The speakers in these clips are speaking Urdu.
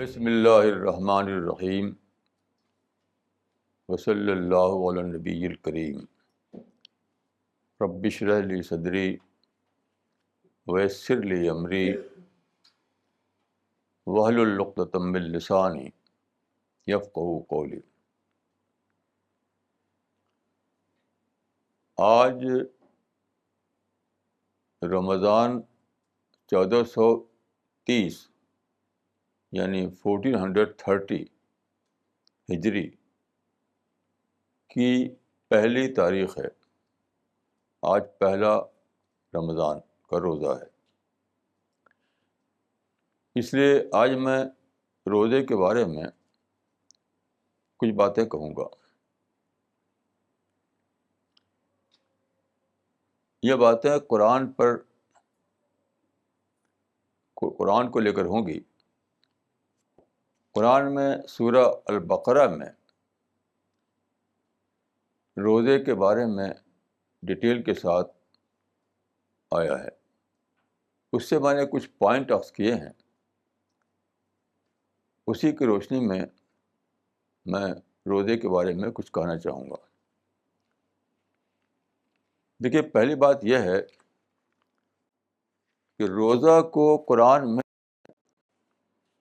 بسم اللہ الرحمن الرحیم وصلی اللہ علی النبی الکریم رب اشرح لی صدری ویسر لی امری واحلل عقدۃ من لسانی یفقہوا قولی۔ آج رمضان 1430 یعنی 1430 ہجری کی پہلی تاریخ ہے۔ آج پہلا رمضان کا روزہ ہے، اس لیے آج میں روزے کے بارے میں کچھ باتیں کہوں گا۔ یہ باتیں قرآن کو لے کر ہوں گی۔ قرآن میں سورہ البقرہ میں روزے کے بارے میں ڈیٹیل کے ساتھ آیا ہے، اس سے میں نے کچھ پوائنٹ آف کیے ہیں، اسی کی روشنی میں روزے کے بارے میں کچھ کہنا چاہوں گا۔ دیکھیے، پہلی بات یہ ہے کہ روزہ کو قرآن میں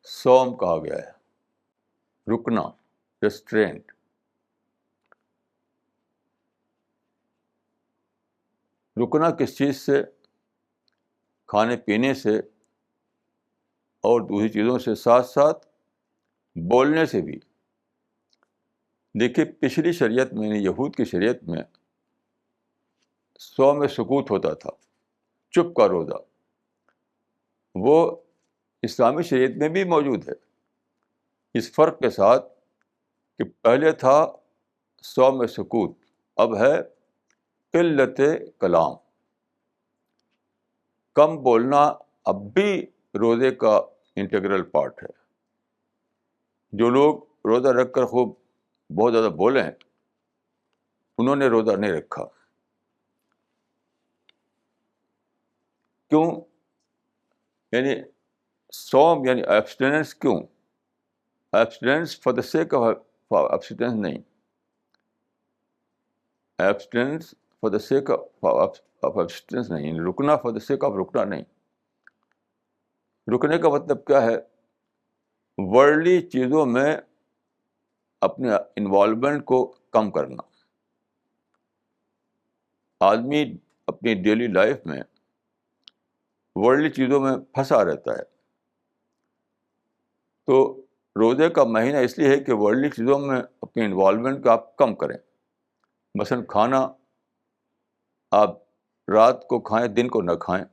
صوم کہا گیا ہے، رکنا، ریسٹرینٹ۔ رکنا کس چیز سے؟ کھانے پینے سے اور دوسری چیزوں سے، ساتھ ساتھ بولنے سے بھی۔ دیکھیے، پچھلی شریعت میں، یہود کی شریعت میں صوم سکوت ہوتا تھا، چپ کا روزہ۔ وہ اسلامی شریعت میں بھی موجود ہے، اس فرق کے ساتھ کہ پہلے تھا صوم سکوت، اب ہے قلت کلام۔ کم بولنا اب بھی روزے کا انٹیگرل پارٹ ہے۔ جو لوگ روزہ رکھ کر خوب بہت زیادہ بولے ہیں، انہوں نے روزہ نہیں رکھا۔ کیوں؟ یعنی صوم یعنی ایبسٹیننس۔ کیوں ایبسٹیننس؟ فار دا سیک آف ایبسٹیننس نہیں، ایبسٹیننس فار دا سیک آف ایبسٹیننس نہیں، یعنی رکنا فار دا سیک آف رکنا نہیں۔ رکنے کا مطلب کیا ہے؟ ورلڈلی چیزوں میں اپنے انوالومنٹ کو کم کرنا۔ آدمی اپنی ڈیلی لائف میں ورلڈلی چیزوں میں پھنسا رہتا ہے، تو روزے کا مہینہ اس لیے ہے کہ ورلڈلی چیزوں میں اپنی انوالومنٹ کو آپ کم کریں۔ مثلاً کھانا آپ رات کو کھائیں، دن کو نہ کھائیں۔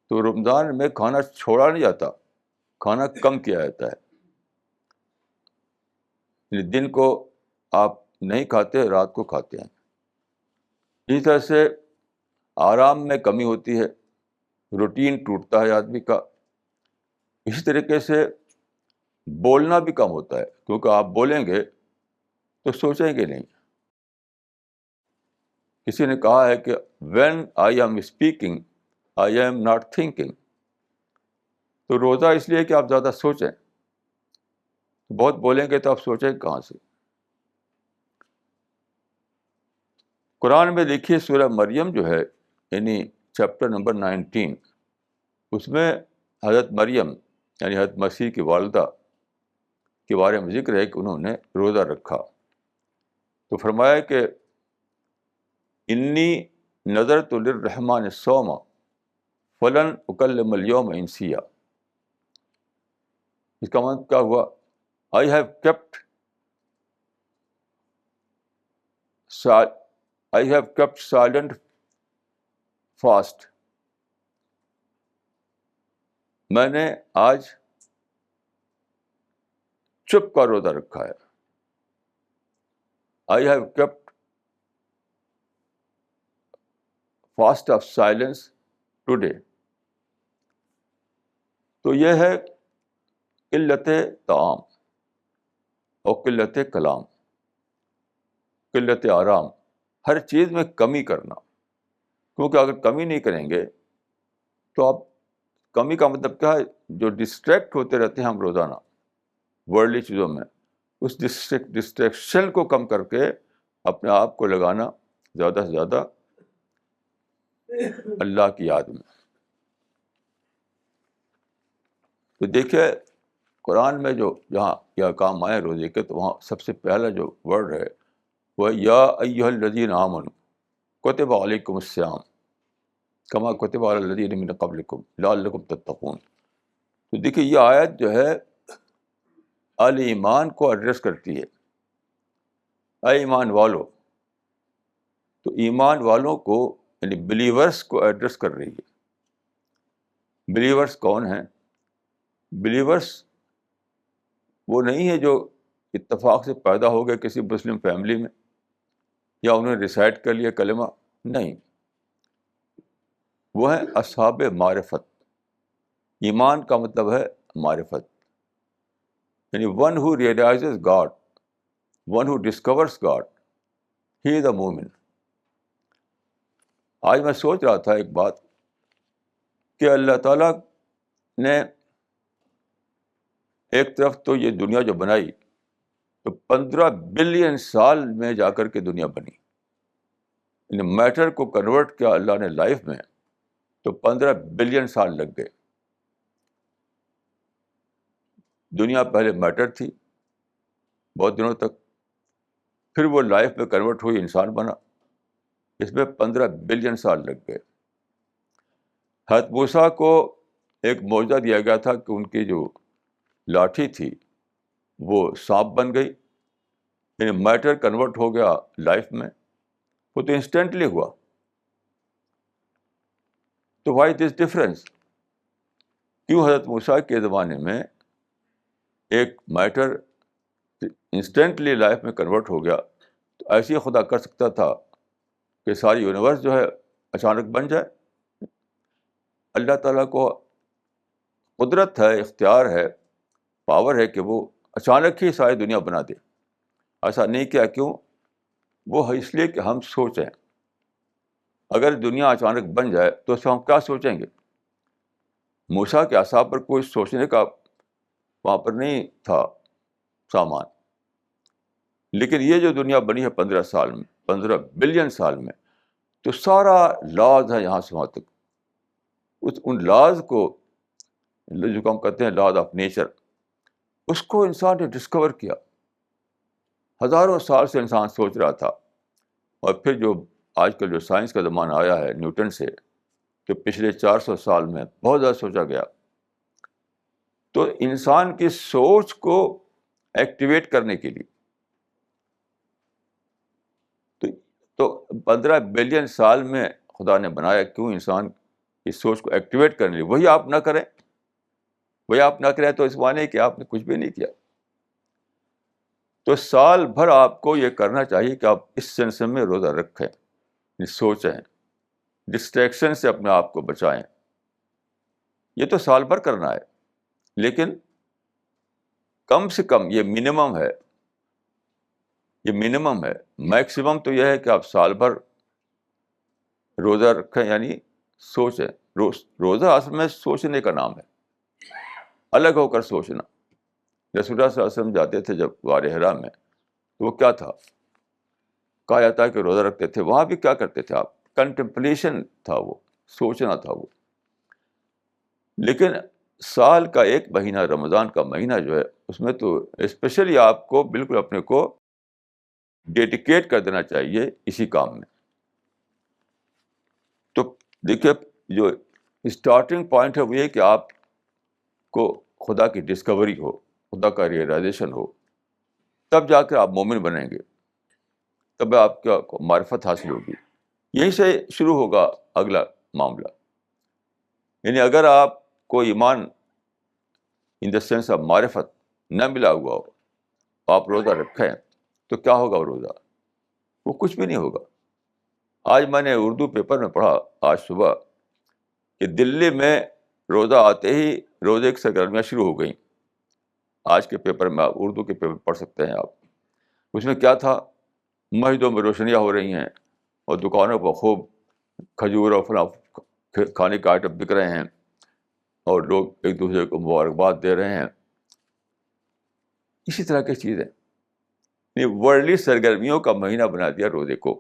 تو رمضان میں کھانا چھوڑا نہیں جاتا، کھانا کم کیا جاتا ہے۔ یعنی دن کو آپ نہیں کھاتے، رات کو کھاتے ہیں۔ اسی طرح سے آرام میں کمی ہوتی ہے، روٹین ٹوٹتا ہے آدمی کا۔ اسی طریقے سے بولنا بھی کم ہوتا ہے، کیونکہ آپ بولیں گے تو سوچیں گے نہیں۔ کسی نے کہا ہے کہ when I am speaking, I am not thinking۔ تو روزہ اس لیے کہ آپ زیادہ سوچیں۔ بہت بولیں گے تو آپ سوچیں کہاں سے؟ قرآن میں دیکھیے، سورہ مریم جو ہے، یعنی چیپٹر نمبر 19، اس میں حضرت مریم یعنی حضرت مسیح کی والدہ کے بارے میں ذکر ہے کہ انہوں نے روزہ رکھا۔ تو فرمایا کہ انی نذرت للرحمن صوما فلن اکلم اليوم انسیا۔ اس کا مطلب کیا ہوا؟ I have kept silent fast۔ میں نے آج چپ کا روزہ رکھا ہے۔ I have kept fast of silence today۔ تو یہ ہے قلت طعام اور قلت کلام، قلت آرام۔ ہر چیز میں کمی کرنا، کیونکہ اگر کمی نہیں کریں گے تو آپ کمی کا مطلب کیا ہے؟ جو ڈسٹریکٹ ہوتے رہتے ہیں ہم روزانہ ورلڈلی چیزوں میں، اس ڈسٹریکشن کو کم کر کے اپنے آپ کو لگانا زیادہ سے زیادہ اللہ کی یاد میں. تو دیکھیے قرآن میں جو جہاں یہ کام آئے روزے کے، تو وہاں سب سے پہلا جو ورڈ ہے وہ یا ایھا الذین آمنوا کتب علیکم الصیام کما کتب علی الذین من قبلکم لعلکم تتقون. تو دیکھیے یہ آیت جو ہے اہل ایمان کو ایڈریس کرتی ہے. اے ایمان والو، تو ایمان والوں کو یعنی بلیورس کو ایڈریس کر رہی ہے. بلیورس کون ہیں؟ بلیورس وہ نہیں ہے جو اتفاق سے پیدا ہو گئے کسی مسلم فیملی میں یا انہوں نے ریسائٹ کر لیا کلمہ. نہیں، وہ ہیں اصحاب معرفت. ایمان کا مطلب ہے معرفت، یعنی ون ہو ریئلائزز گاڈ، ون ہو ڈسکورس گاڈ، ہی از اے مومن. آج میں سوچ رہا تھا ایک بات کہ اللہ تعالیٰ نے ایک طرف تو یہ دنیا جو بنائی تو 15 بلین سال میں جا کر کے دنیا بنی. یعنی میٹر کو کنورٹ کیا اللہ نے لائف میں تو 15 بلین سال لگ گئے. دنیا پہلے میٹر تھی بہت دنوں تک، پھر وہ لائف میں کنورٹ ہوئی، انسان بنا. اس میں 15 بلین سال لگ گئے. حضرت موسیٰ کو ایک معجزہ دیا گیا تھا کہ ان کی جو لاٹھی تھی وہ سانپ بن گئی، یعنی میٹر کنورٹ ہو گیا لائف میں. وہ تو انسٹنٹلی ہوا. تو وائی دس ڈفرینس؟ کیوں حضرت موسیٰ کے زمانے میں ایک میٹر انسٹنٹلی لائف میں کنورٹ ہو گیا، تو ایسے ہی خدا کر سکتا تھا کہ ساری یونیورس جو ہے اچانک بن جائے. اللہ تعالیٰ کو قدرت ہے، اختیار ہے، پاور ہے کہ وہ اچانک ہی ساری دنیا بنا دے. ایسا نہیں کیا. کیوں؟ وہ ہے اس لیے کہ ہم سوچیں. اگر دنیا اچانک بن جائے تو اس سے ہم کیا سوچیں گے؟ موسیٰ کے عصا پر کوئی سوچنے کا وہاں پر نہیں تھا سامان. لیکن یہ جو دنیا بنی ہے 15 سال میں، 15 بلین سال میں، تو سارا لاز ہے یہاں سے وہاں تک. ان لاز کو جو ہم کہتے ہیں لاز آف نیچر، اس کو انسان نے ڈسکور کیا. ہزاروں سال سے انسان سوچ رہا تھا. اور پھر جو آج کل جو سائنس کا زمانہ آیا ہے نیوٹن سے، تو پچھلے 400 سال میں بہت زیادہ سوچا گیا. تو انسان کی سوچ کو ایکٹیویٹ کرنے کے لیے تو 15 بلین سال میں خدا نے بنایا. کیوں؟ انسان کی سوچ کو ایکٹیویٹ کرنے لیے. وہی آپ نہ کریں، وہی آپ نہ کریں تو اس معنی کہ آپ نے کچھ بھی نہیں کیا. تو سال بھر آپ کو یہ کرنا چاہیے کہ آپ اس سلسلے میں روزہ رکھیں، سوچیں، ڈسٹریکشن سے اپنے آپ کو بچائیں. یہ تو سال بھر کرنا ہے، لیکن کم سے کم یہ منیمم ہے. یہ منیمم ہے. میکسیمم تو یہ ہے کہ آپ سال بھر روزہ رکھیں، یعنی سوچیں. روزہ اصل میں سوچنے کا نام ہے، الگ ہو کر سوچنا. رسول اللہ صلی اللہ علیہ وسلم جاتے تھے جب غار حرا میں، تو وہ کیا تھا؟ کہا جاتا ہے کہ روزہ رکھتے تھے. وہاں بھی کیا کرتے تھے آپ؟ کنٹمپلیشن تھا، وہ سوچنا تھا وہ. لیکن سال کا ایک مہینہ، رمضان کا مہینہ جو ہے، اس میں تو اسپیشلی آپ کو بالکل اپنے کو ڈیڈیکیٹ کر دینا چاہیے اسی کام میں. تو دیکھیے جو اسٹارٹنگ پوائنٹ ہے وہ یہ کہ آپ کو خدا کی ڈسکوری ہو، خدا کا ریئلائزیشن ہو، تب جا کر آپ مومن بنیں گے، تب آپ کو معرفت حاصل ہوگی. یہیں سے شروع ہوگا اگلا معاملہ. یعنی اگر آپ کو ایمان ان دا سینس آف معرفت نہ ملا ہوا ہو، آپ روزہ رکھیں، تو کیا ہوگا؟ وہ روزہ وہ کچھ بھی نہیں ہوگا. آج میں نے اردو پیپر میں پڑھا آج صبح کہ دلی میں روزہ آتے ہی روزے کی سرگرمیاں شروع ہو گئیں. آج کے پیپر میں، اردو کے پیپر پڑھ سکتے ہیں آپ. اس میں کیا تھا؟ مسجدوں میں روشنیاں ہو رہی ہیں اور دکانوں پر خوب کھجور اور فلاں کھانے کے آئٹم بک رہے ہیں. اور لوگ ایک دوسرے کو مبارکباد دے رہے ہیں. اسی طرح کی چیزیں ورلڈلی سرگرمیوں کا مہینہ بنا دیا روزے کو.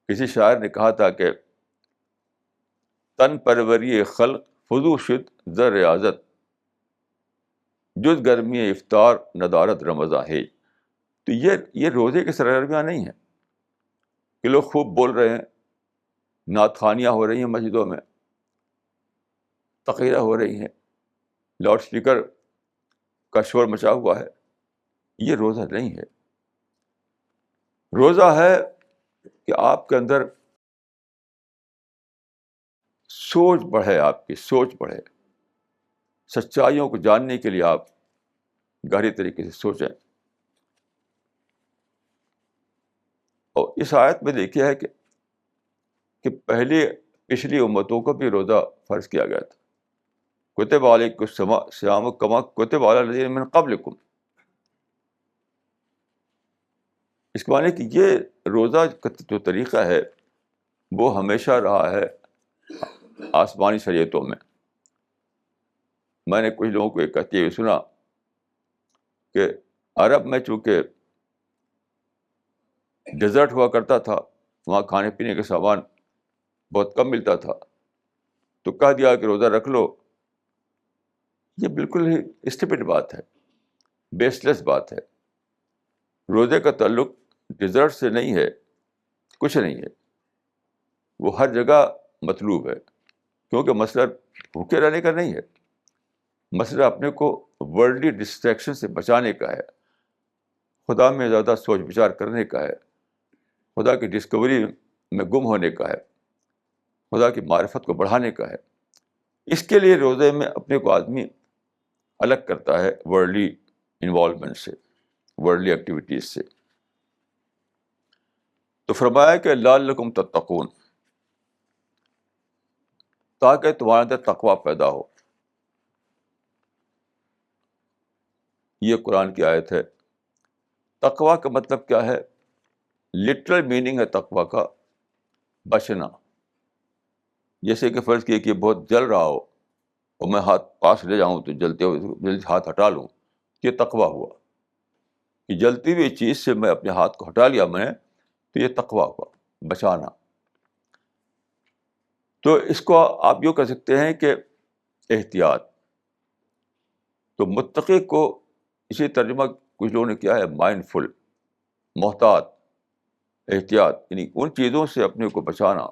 کسی شاعر نے کہا تھا کہ تن پروری خلق فضو شد زر ریاضت جز گرمی افطار ندارت رمضان ہے. تو یہ روزے کی سرگرمیاں نہیں ہیں کہ لوگ خوب بول رہے ہیں, نعت خوانیاں ہو رہی ہیں مسجدوں میں, تقریریں ہو رہی ہیں, لاؤڈ اسپیکر کا شور مچا ہوا ہے. یہ روزہ نہیں ہے. روزہ ہے کہ آپ کے اندر سوچ بڑھے, آپ کی سوچ بڑھے, سچائیوں کو جاننے کے لیے آپ گہری طریقے سے سوچیں. اور اس آیت میں دیکھا ہے کہ پچھلی امتوں کو بھی روزہ فرض کیا گیا تھا. کتب علیکم الصیام کما کتب علی الذین من قبلکم. اس کے معنی کہ یہ روزہ کا جو طریقہ ہے وہ ہمیشہ رہا ہے آسمانی شریعتوں میں. میں نے کچھ لوگوں کو یہ کہتے ہوئے سنا کہ عرب میں چونکہ ڈیزرٹ ہوا کرتا تھا, وہاں کھانے پینے کا سامان بہت کم ملتا تھا, تو کہہ دیا کہ روزہ رکھ لو. یہ بالکل ہی اسٹپڈ بات ہے, بیس لیس بات ہے. روزے کا تعلق ڈیزرٹ سے نہیں ہے, کچھ نہیں ہے. وہ ہر جگہ مطلوب ہے, کیونکہ مسئلہ بھوکے رہنے کا نہیں ہے, مسئلہ اپنے کو ورلڈلی ڈسٹریکشن سے بچانے کا ہے, خدا میں زیادہ سوچ بچار کرنے کا ہے, خدا کی ڈسکوری میں گم ہونے کا ہے, خدا کی معرفت کو بڑھانے کا ہے. اس کے لیے روزے میں اپنے کو آدمی الگ کرتا ہے ورلڈلی انوالومنٹ سے, ورلڈلی ایکٹیویٹیز سے. تو فرمایا کہ لعلکم تتقون, تاکہ تمہارے اندر تقویٰ پیدا ہو. یہ قرآن کی آیت ہے. تقویٰ کا مطلب کیا ہے؟ لٹرل میننگ ہے تقویٰ کا بچنا. جیسے کہ فرض کیے کہ بہت جل رہا ہو اور میں ہاتھ پاس لے جاؤں تو جلتے ہوئے جلدی ہاتھ ہٹا لوں, یہ تقویٰ ہوا. کہ جلتی ہوئی چیز سے میں اپنے ہاتھ کو ہٹا لیا میں نے, تو یہ تقویٰ ہوا, بچانا. تو اس کو آپ یوں کہہ سکتے ہیں کہ احتیاط. تو متقی کو اسی ترجمہ کچھ لوگوں نے کیا ہے مائنڈ فل, محتاط, احتیاط, یعنی ان چیزوں سے اپنے کو بچانا,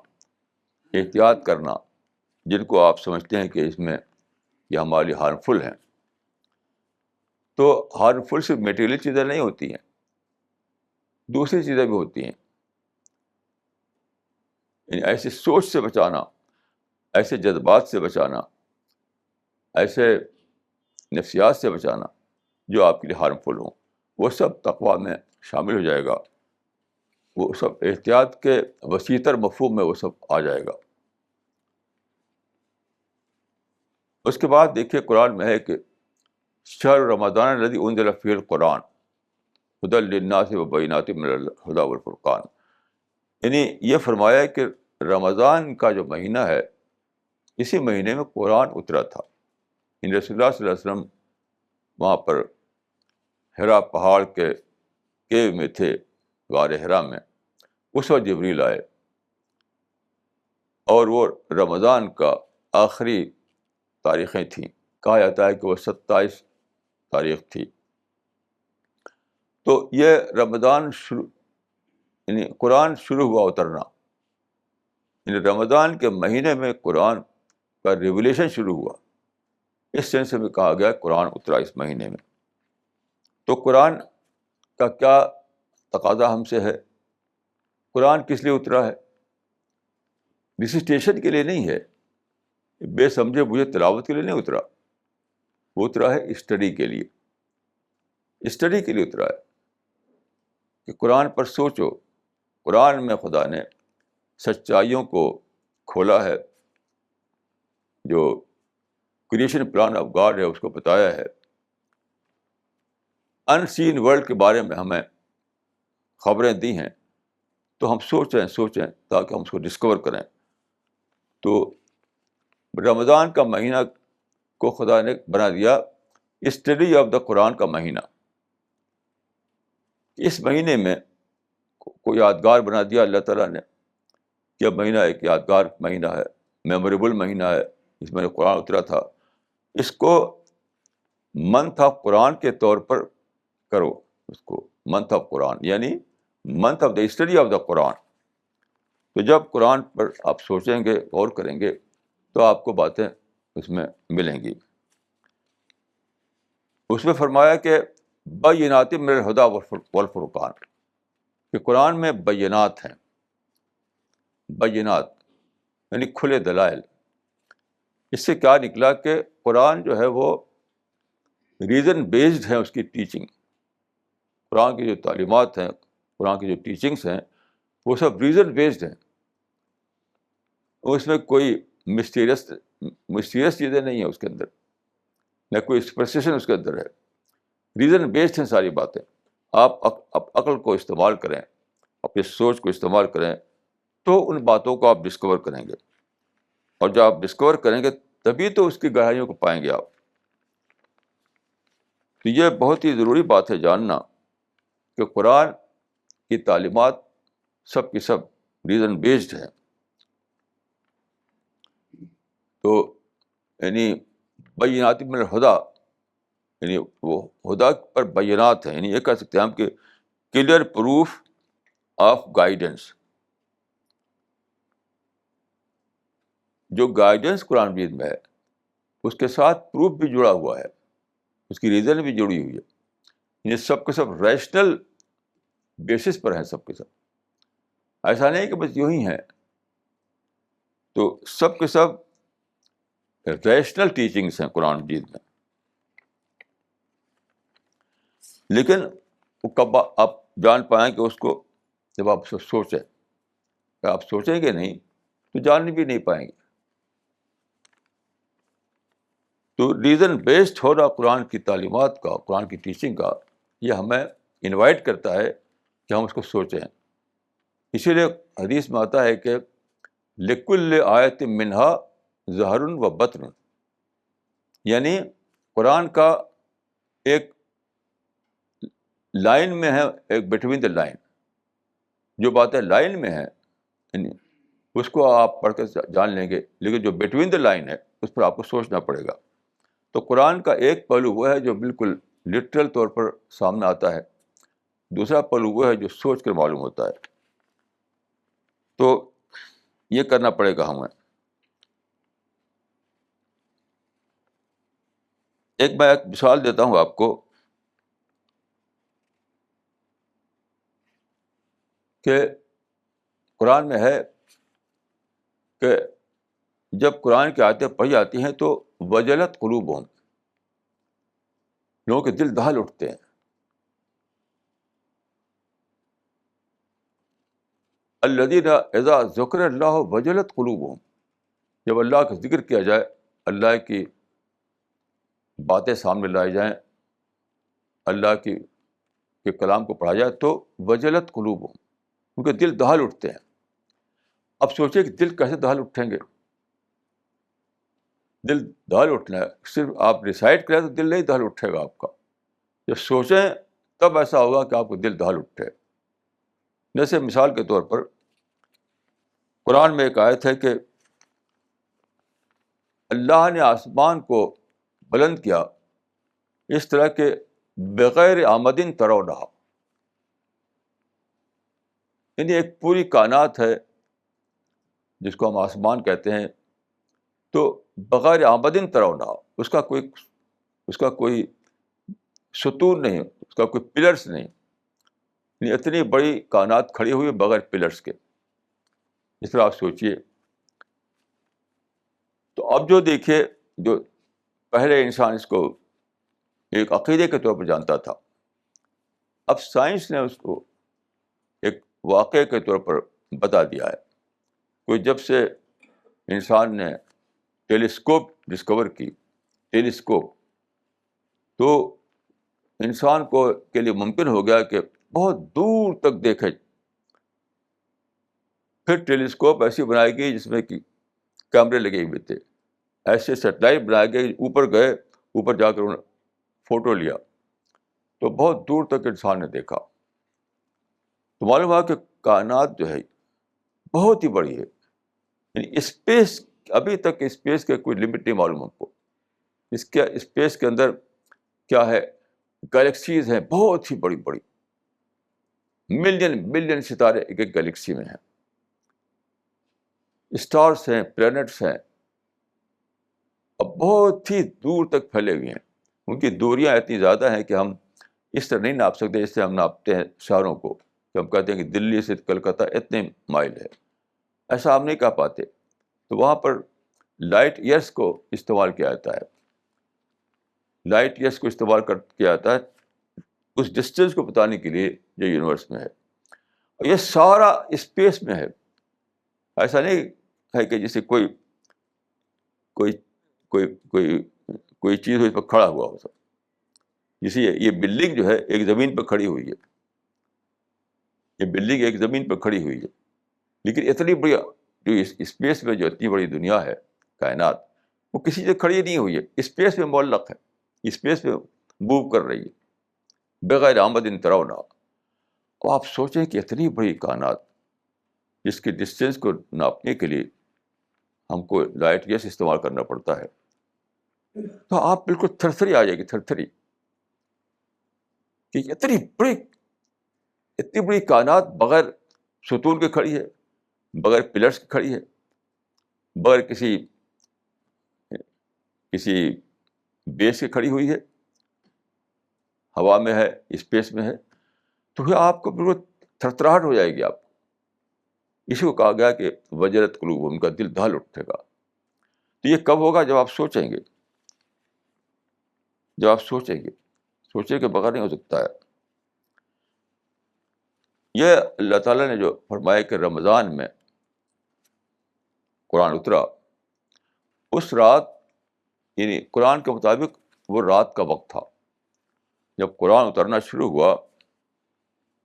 احتیاط کرنا جن کو آپ سمجھتے ہیں کہ اس میں یہ ہمارے لیے ہارمفل ہیں. تو ہارمفل صرف میٹیریل چیزیں نہیں ہوتی ہیں, دوسری چیزیں بھی ہوتی ہیں. یعنی ایسی سوچ سے بچانا, ایسے جذبات سے بچانا, ایسے نفسیات سے بچانا جو آپ کے لیے ہارمفل ہوں, وہ سب تقویٰ میں شامل ہو جائے گا. وہ سب احتیاط کے وسیع مفہوم میں وہ سب آ جائے گا. اس کے بعد دیکھیے قرآن میں ہے کہ شہر رمضان الذی انزل فیہ القرآن ھدی للناس وبینات من الھدی والفرقان. یعنی یہ فرمایا کہ رمضان کا جو مہینہ ہے, اسی مہینے میں قرآن اترا تھا. ان رسول اللہ صلی اللہ علیہ وسلم وہاں پر حرا پہاڑ کے کیو میں تھے, غار حرا میں. اس وقت جبریل آئے, اور وہ رمضان کا آخری تاریخیں تھیں. کہا جاتا ہے کہ وہ 27 تاریخ تھی. تو یہ رمضان شروع, یعنی قرآن شروع ہوا اترنا, یعنی رمضان کے مہینے میں قرآن کا ریولیشن شروع ہوا. اس سینس میں کہا گیا قرآن اترا اس مہینے میں. تو قرآن کا کیا تقاضا ہم سے ہے؟ قرآن کس لیے اترا ہے؟ ریسیٹیشن کے لیے نہیں ہے, بے سمجھے بوجھے تلاوت کے لیے نہیں اترا. وہ اترا ہے اسٹڈی کے لیے, اسٹڈی کے لیے اترا ہے کہ قرآن پر سوچو. قرآن میں خدا نے سچائیوں کو کھولا ہے, جو کریشن پلان آف گاڈ ہے اس کو بتایا ہے. ان سین ورلڈ کے بارے میں ہمیں خبریں دی ہیں, تو ہم سوچیں تاکہ ہم اس کو ڈسکور کریں. تو رمضان کا مہینہ کو خدا نے بنا دیا اسٹڈی آف دا قرآن کا مہینہ. اس مہینے میں کوئی یادگار بنا دیا اللہ تعالیٰ نے کہ اب مہینہ ایک یادگار مہینہ ہے, میموریبل مہینہ ہے, اس میں قرآن اترا تھا. اس کو منتھ آف قرآن کے طور پر کرو, اس کو منتھ آف قرآن یعنی month of the study of the قرآن. تو جب قرآن پر آپ سوچیں گے, غور کریں گے, تو آپ کو باتیں اس میں ملیں گی. اس میں فرمایا کہ بینات من الہدی والفرقان, کہ قرآن میں بینات ہیں. بینات یعنی کھلے دلائل. اس سے کیا نکلا کہ قرآن جو ہے وہ ریزن بیسڈ ہے. اس کی ٹیچنگ, قرآن کی جو تعلیمات ہیں, قرآن کی جو ٹیچنگس ہیں, وہ سب ریزن بیسڈ ہیں. اس میں کوئی مسٹیریس چیزیں نہیں ہیں اس کے اندر, نہ کوئی سپرسٹیشن اس کے اندر ہے. ریزن بیسڈ ہیں ساری باتیں. آپ عقل کو استعمال کریں, اپنی سوچ کو استعمال کریں, تو ان باتوں کو آپ ڈسکور کریں گے. اور جب آپ ڈسکور کریں گے تبھی تو اس کی گہرائیوں کو پائیں گے آپ. تو یہ بہت ہی ضروری بات ہے جاننا کہ قرآن کی تعلیمات سب کی سب ریزن بیسڈ ہیں. تو یعنی بینات من الہدی یعنی وہ ہدا پر بینات ہیں, یعنی یہ کہہ سکتے ہیں ہم کہ کلیئر پروف آف گائیڈنس. جو گائیڈنس قرآن مجید میں ہے اس کے ساتھ پروف بھی جڑا ہوا ہے, اس کی ریزن بھی جڑی ہوئی ہے. یہ سب کے سب ریشنل بیسس پر ہیں سب کے سب. ایسا نہیں کہ بس یوں ہی ہیں. تو سب کے سب ریشنل ٹیچنگس ہیں قرآن مجید میں. لیکن وہ کب آپ جان پائیں کہ اس کو, جب آپ سوچیں. کہ آپ سوچیں گے نہیں تو جان بھی نہیں پائیں گے. تو ریزن بیسڈ ہونا قرآن کی تعلیمات کا, قرآن کی ٹیچنگ کا, یہ ہمیں انوائٹ کرتا ہے کہ ہم اس کو سوچیں. اسی لیے حدیث میں آتا ہے کہ لکل آیت منہا ظہر و بطن, یعنی قرآن کا ایک لائن میں ہے, ایک بٹوین دا لائن. جو باتیں لائن میں ہیں یعنی اس کو آپ پڑھ کر جان لیں گے, لیکن جو بٹوین دا لائن ہے اس پر آپ کو سوچنا پڑے گا. تو قرآن کا ایک پہلو وہ ہے جو بالکل لٹرل طور پر سامنے آتا ہے, دوسرا پہلو وہ ہے جو سوچ کر معلوم ہوتا ہے. تو یہ کرنا پڑے گا ہمیں. میں ایک مثال دیتا ہوں آپ کو کہ قرآن میں ہے کہ جب قرآن کی آیتیں پڑھی جاتی ہیں تو وجلت قلوبہم, لوگوں کے دل دہل اٹھتے ہیں. الذین اذا ذکر اللہ وجلت قلوبہم, جب اللہ کا ذکر کیا جائے, اللہ کی باتیں سامنے لائی جائیں, اللہ کے کلام کو پڑھا جائے تو وجلت قلوبہم, ان کے دل دہل اٹھتے ہیں. اب سوچیں کہ دل کیسے دہل اٹھیں گے. دل دہل اٹھنا ہے, صرف آپ ریسائٹ کریں تو دل نہیں دہل اٹھے گا آپ کا. جب سوچیں تب ایسا ہوگا کہ آپ کو دل دہل اٹھے. جیسے مثال کے طور پر قرآن میں ایک آیت ہے کہ اللہ نے آسمان کو بلند کیا اس طرح کہ بغیر آمدن ترونہا, یعنی ایک پوری کائنات ہے جس کو ہم آسمان کہتے ہیں, تو بغیر آمدن ترونہا, اس کا کوئی ستون نہیں, اس کا کوئی پلرس نہیں. یعنی اتنی بڑی کائنات کھڑی ہوئی بغیر پلرس کے. اس طرح آپ سوچیے. تو اب جو دیکھیے, جو پہلے انسان اس کو ایک عقیدے کے طور پر جانتا تھا, اب سائنس نے اس کو ایک واقعے کے طور پر بتا دیا ہے. کوئی جب سے انسان نے ٹیلیسکوپ ڈسکور کی, ٹیلیسکوپ, تو انسان کو کے لیے ممکن ہو گیا کہ بہت دور تک دیکھے. پھر ٹیلیسکوپ ایسی بنائی گئی جس میں کہ کیمرے لگے ہوئے تھے, ایسے سیٹلائٹ بنائے گئے, اوپر گئے, اوپر جا کر انہوں نے فوٹو لیا تو بہت دور تک انسان نے دیکھا. تو معلوم ہوا کہ کائنات جو ہے بہت ہی بڑی ہے. یعنی اسپیس, ابھی تک اسپیس کا کوئی لمٹ نہیں معلوم ہم کو. اس کے اسپیس کے اندر کیا ہے, گلیکسیز ہیں بہت ہی بڑی بڑی, ملین بلین ستارے ایک ایک گلیکسی میں ہیں, اسٹارس ہیں, پلینٹس ہیں, اور بہت ہی دور تک پھیلے ہوئے ہیں. ان کی دوریاں اتنی زیادہ ہیں کہ ہم اس طرح نہیں ناپ سکتے جس سے ہم ناپتے ہیں شہروں کو, کہ ہم کہتے ہیں کہ دلی سے کلکتہ اتنے مائل ہے, ایسا ہم نہیں کہہ پاتے. تو وہاں پر لائٹ ایئرس کو استعمال کیا جاتا ہے, لائٹ ایئرس کو استعمال کیا جاتا ہے اس ڈسٹینس کو بتانے کے لیے جو یونیورس میں ہے. اور یہ سارا اسپیس میں ہے, ایسا نہیں ہے کہ جسے کوئی کوئی کوئی کوئی کوئی چیز اس پر کھڑا ہوا ہو. سب جیسے یہ بلڈنگ جو ہے ایک زمین پہ کھڑی ہوئی ہے, یہ بلڈنگ ایک زمین پہ کھڑی ہوئی ہے, لیکن اتنی بڑی جو اسپیس میں جو اتنی بڑی دنیا ہے کائنات, وہ کسی سے کھڑی نہیں ہوئی ہے, اسپیس میں معلق ہے, اسپیس میں موو کر رہی ہے بغیر آمد ترونا. اور آپ سوچیں کہ اتنی بڑی کائنات جس کے ڈسٹینس کو ناپنے کے لیے ہم کو لائٹ گیس استعمال کرنا پڑتا ہے, تو آپ بالکل تھرتھری آ جائے گی, تھرتھری, کہ اتنی بڑی کائنات بغیر ستون کے کھڑی ہے, بغیر پلرس کے کھڑی ہے, بغیر کسی بیس کے کھڑی ہوئی ہے, ہوا میں ہے, اسپیس میں ہے. تو پھر آپ کو بالکل تھرتھراہٹ ہو جائے گی. آپ اسی کو کہا گیا کہ وجرت قلوب, ان کا دل دہل اٹھے گا. تو یہ کب ہوگا؟ جب آپ سوچیں گے, جب آپ سوچیں گے, سوچے کے بغیر نہیں ہو سکتا ہے. یہ اللہ تعالیٰ نے جو فرمایا کہ رمضان میں قرآن اترا, اس رات, یعنی قرآن کے مطابق وہ رات کا وقت تھا. جب قرآن اترنا شروع ہوا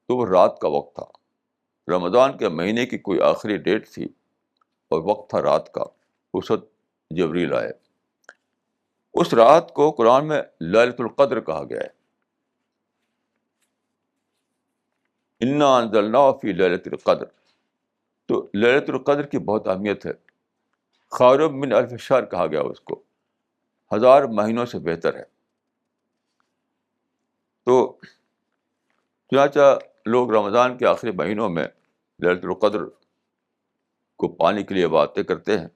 تو وہ رات کا وقت تھا. رمضان کے مہینے کی کوئی آخری ڈیٹ تھی اور وقت تھا رات کا. اس وقت جبریل آئے. اس رات کو قرآن میں لیلۃ القدر کہا گیا ہے. انا انزلناہ فی لیلۃ القدر. تو لیلۃ القدر کی بہت اہمیت ہے. خیر من الف شہر کہا گیا اس کو, 1000 مہینوں سے بہتر ہے. تو چنانچہ لوگ رمضان کے آخری مہینوں میں لیلۃ القدر کو پانے کے لیے باتیں کرتے ہیں.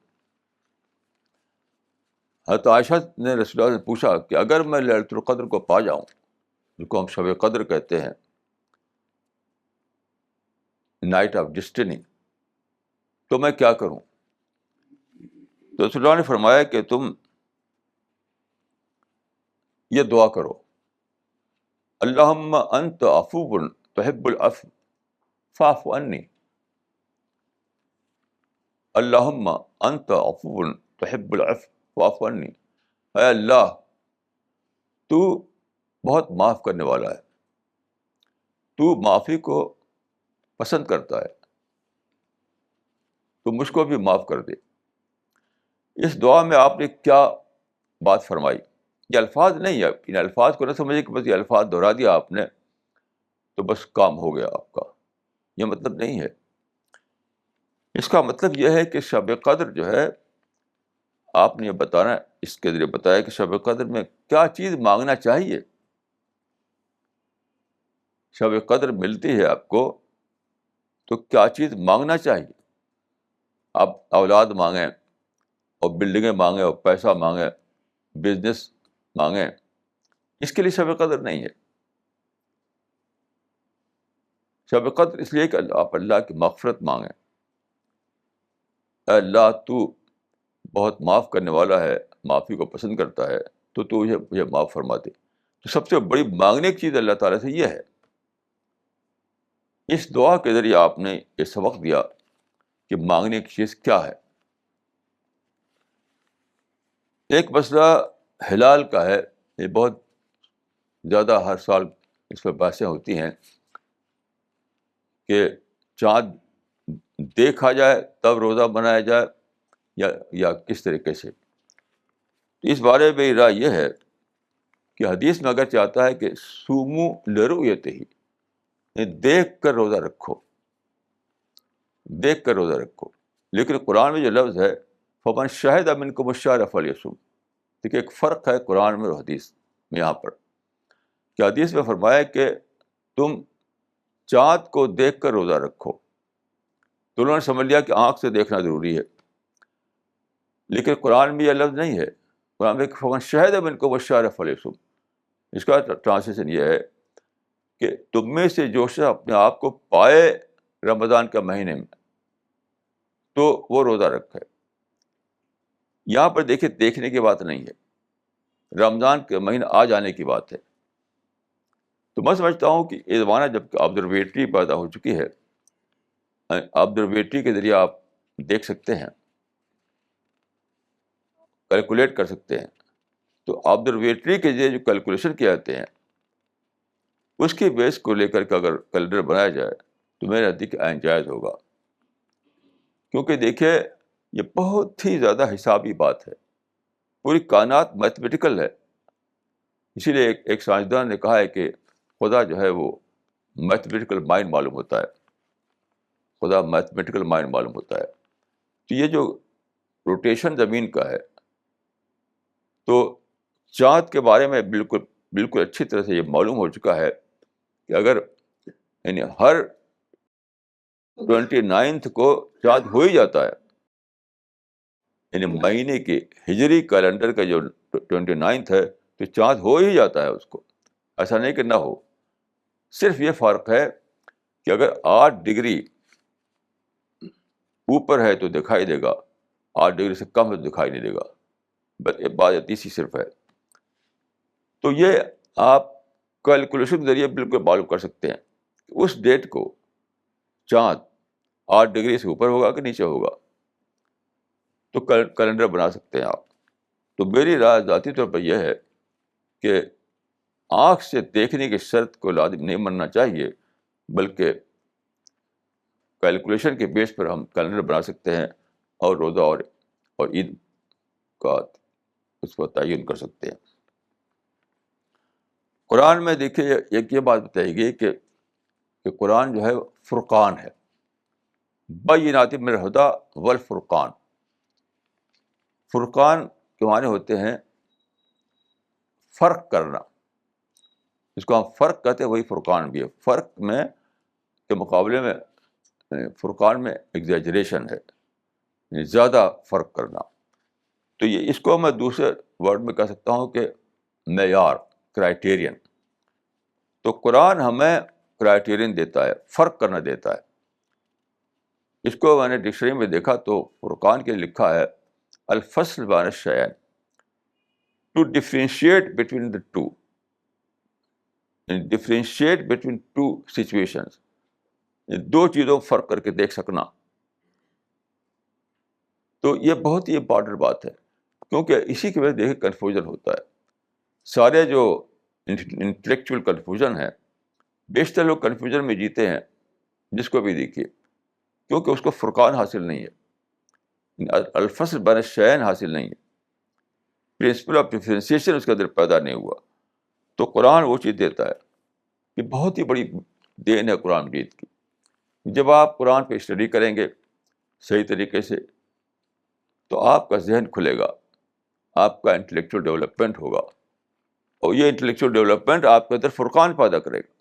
حضرت عائشہ نے رسول اللہ سے پوچھا کہ اگر میں لیلۃ القدر کو پا جاؤں, جس کو ہم شب قدر کہتے ہیں, نائٹ آف ڈسٹنی, تو میں کیا کروں؟ تو رسول اللہ نے فرمایا کہ تم یہ دعا کرو, اللہم انت عفو تحب العفو فاعف عنی. اللہم انت عفو تحب العفو فاعف عنی. اے اللہ, تو بہت معاف کرنے والا ہے, تو معافی کو پسند کرتا ہے, تو مجھ کو بھی معاف کر دے. اس دعا میں آپ نے کیا بات فرمائی؟ یہ الفاظ نہیں ہے, ان الفاظ کو نہ سمجھے کہ بس یہ الفاظ دہرا دیا آپ نے تو بس کام ہو گیا آپ کا. یہ مطلب نہیں ہے. اس کا مطلب یہ ہے کہ شب قدر جو ہے, آپ نے یہ بتانا, اس کے ذریعے بتایا کہ شب قدر میں کیا چیز مانگنا چاہیے. شب قدر ملتی ہے آپ کو تو کیا چیز مانگنا چاہیے. آپ اولاد مانگیں اور بلڈنگیں مانگیں اور پیسہ مانگیں, بزنس مانگیں, اس کے لیے شب قدر نہیں ہے. شب قدر اس لیے کہ آپ اللہ کی مغفرت مانگیں. اے اللہ, تو بہت معاف کرنے والا ہے, معافی کو پسند کرتا ہے, تو مجھے معاف فرما دے. تو سب سے بڑی مانگنے کی چیز اللہ تعالیٰ سے یہ ہے. اس دعا کے ذریعے آپ نے یہ سبق دیا کہ مانگنے کی چیز کیا ہے. ایک مسئلہ ہلال کا ہے, یہ بہت زیادہ ہر سال اس پہ بحثیں ہوتی ہیں کہ چاند دیکھا جائے تب روزہ بنایا جائے یا کس طریقے سے. تو اس بارے میں میری رائے یہ ہے کہ حدیث میں اگر چاہتا ہے کہ سومو لرؤیتہ ہی، یعنی دیکھ کر روزہ رکھو، دیکھ کر روزہ رکھو، لیکن قرآن میں جو لفظ ہے فمن شہد منکم الشہر فلیصم، دیکھیے ایک فرق ہے قرآن میں اور حدیث میں یہاں پر، کہ حدیث میں فرمایا کہ تم چاند کو دیکھ کر روزہ رکھو، تو انہوں نے سمجھ لیا کہ آنکھ سے دیکھنا ضروری ہے، لیکن قرآن میں یہ لفظ نہیں ہے، قرآن میں فمن شہد منکم الشہر فلیصم، اس کا ٹرانسلیشن یہ ہے کہ تم میں سے جو شخص اپنے آپ کو پائے رمضان کے مہینے میں تو وہ روزہ رکھے۔ یہاں پر دیکھیے دیکھنے کی بات نہیں ہے، رمضان کے مہینہ آ جانے کی بات ہے۔ تو میں سمجھتا ہوں کہ یہ زمانہ جب کہ آبزرویٹری پیدا ہو چکی ہے، آبزرویٹری کے ذریعے آپ دیکھ سکتے ہیں، کیلکولیٹ کر سکتے ہیں، تو آبزرویٹری کے ذریعے جو کیلکولیشن کیے جاتے ہیں اس کی بیس کو لے کر کے اگر کیلنڈر بنایا جائے تو میرے نزدیک عین جائز ہوگا، کیونکہ دیکھیے یہ بہت ہی زیادہ حسابی بات ہے، پوری کائنات میتھمیٹیکل ہے، اسی لیے ایک سائنسدان نے کہا ہے کہ خدا جو ہے وہ میتھمیٹیکل مائنڈ معلوم ہوتا ہے، خدا میتھمیٹیکل مائنڈ معلوم ہوتا ہے۔ تو یہ جو روٹیشن زمین کا ہے، تو چاند کے بارے میں بالکل اچھی طرح سے یہ معلوم ہو چکا ہے کہ اگر یعنی ہر 29 کو چاند ہو ہی جاتا ہے، یعنی مہینے کے ہجری کیلنڈر کا جو 29 ہے تو چاند ہو ہی جاتا ہے اس کو، ایسا نہیں کہ نہ ہو، صرف یہ فرق ہے کہ اگر 8 ڈگری اوپر ہے تو دکھائی دے گا، 8 ڈگری سے کم ہے تو دکھائی نہیں دے گا، بس ایک بات اتنی صرف ہے۔ تو یہ آپ کیلکولیشن کے ذریعے بالکل معلوم کر سکتے ہیں کہ اس ڈیٹ کو چاند 8 ڈگری سے اوپر ہوگا کہ نیچے ہوگا، تو کیلنڈر بنا سکتے ہیں آپ۔ تو میری رائے ذاتی طور پر یہ ہے کہ آنکھ سے دیکھنے کی شرط کو لازم نہیں ماننا چاہیے، بلکہ کیلکولیشن کے بیس پر ہم کیلنڈر بنا سکتے ہیں اور روزہ اور عید کا اس کو تعین کر سکتے ہیں۔ قرآن میں دیکھیے ایک یہ بات بتائی گئی کہ قرآن جو ہے فرقان ہے، بینات من الہدی والفرقان۔ فرقان کے معنی ہوتے ہیں فرق کرنا، جس کو ہم فرق کہتے ہیں وہی فرقان بھی ہے۔ فرق میں کے مقابلے میں فرقان میں ایگزیجریشن ہے، یعنی زیادہ فرق کرنا۔ تو یہ اس کو میں دوسرے ورڈ میں کہہ سکتا ہوں کہ معیار، کرائیٹیرین۔ تو قرآن ہمیں کرائیٹیرین دیتا ہے، فرق کرنا دیتا ہے۔ اس کو میں نے ڈکشنری میں دیکھا تو فرقان کے لکھا ہے الفصل بین الشیئین، to differentiate between the two, differentiate between two situations, دو چیزوں کو فرق کر کے دیکھ سکنا۔ تو یہ بہت ہی امپورٹنٹ بات ہے، کیونکہ اسی کی وجہ سے دیکھیں کنفیوژن ہوتا ہے۔ سارے جو انٹلیکچوئل کنفیوژن ہے، بیشتر لوگ کنفیوژن میں جیتے ہیں، جس کو بھی دیکھیے، کیونکہ اس کو فرقان حاصل نہیں ہے، الفصل بین الشیئین حاصل نہیں ہے، پرنسپل آف ڈفرینسیشن اس کے اندر پیدا نہیں ہوا۔ تو قرآن وہ چیز دیتا ہے، یہ بہت ہی بڑی دین ہے قرآن مجید کی۔ جب آپ قرآن پہ اسٹڈی کریں گے صحیح طریقے سے تو آپ کا ذہن کھلے گا، آپ کا انٹلیکچوئل ڈیولپمنٹ ہوگا، اور یہ انٹلیکچوئل ڈیولپمنٹ آپ کے اندر فرقان پیدا کرے گا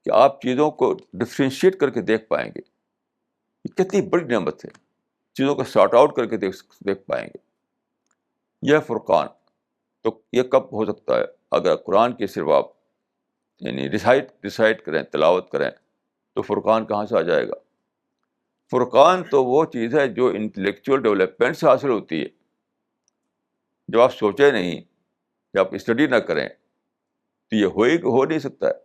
کہ آپ چیزوں کو ڈفرینشیٹ کر کے دیکھ پائیں گے۔ یہ کتنی بڑی نعمت ہے، چیزوں کو سارٹ آؤٹ کر کے دیکھ پائیں گے، یہ فرقان۔ تو یہ کب ہو سکتا ہے؟ اگر قرآن کی صرف آپ یعنی ریسائٹ کریں، تلاوت کریں، تو فرقان کہاں سے آ جائے گا؟ فرقان تو وہ چیز ہے جو انٹلیکچوئل ڈیولپمنٹ سے حاصل ہوتی ہے، جب آپ سوچے نہیں، جب آپ اسٹڈی نہ کریں تو یہ ہو نہیں سکتا ہے۔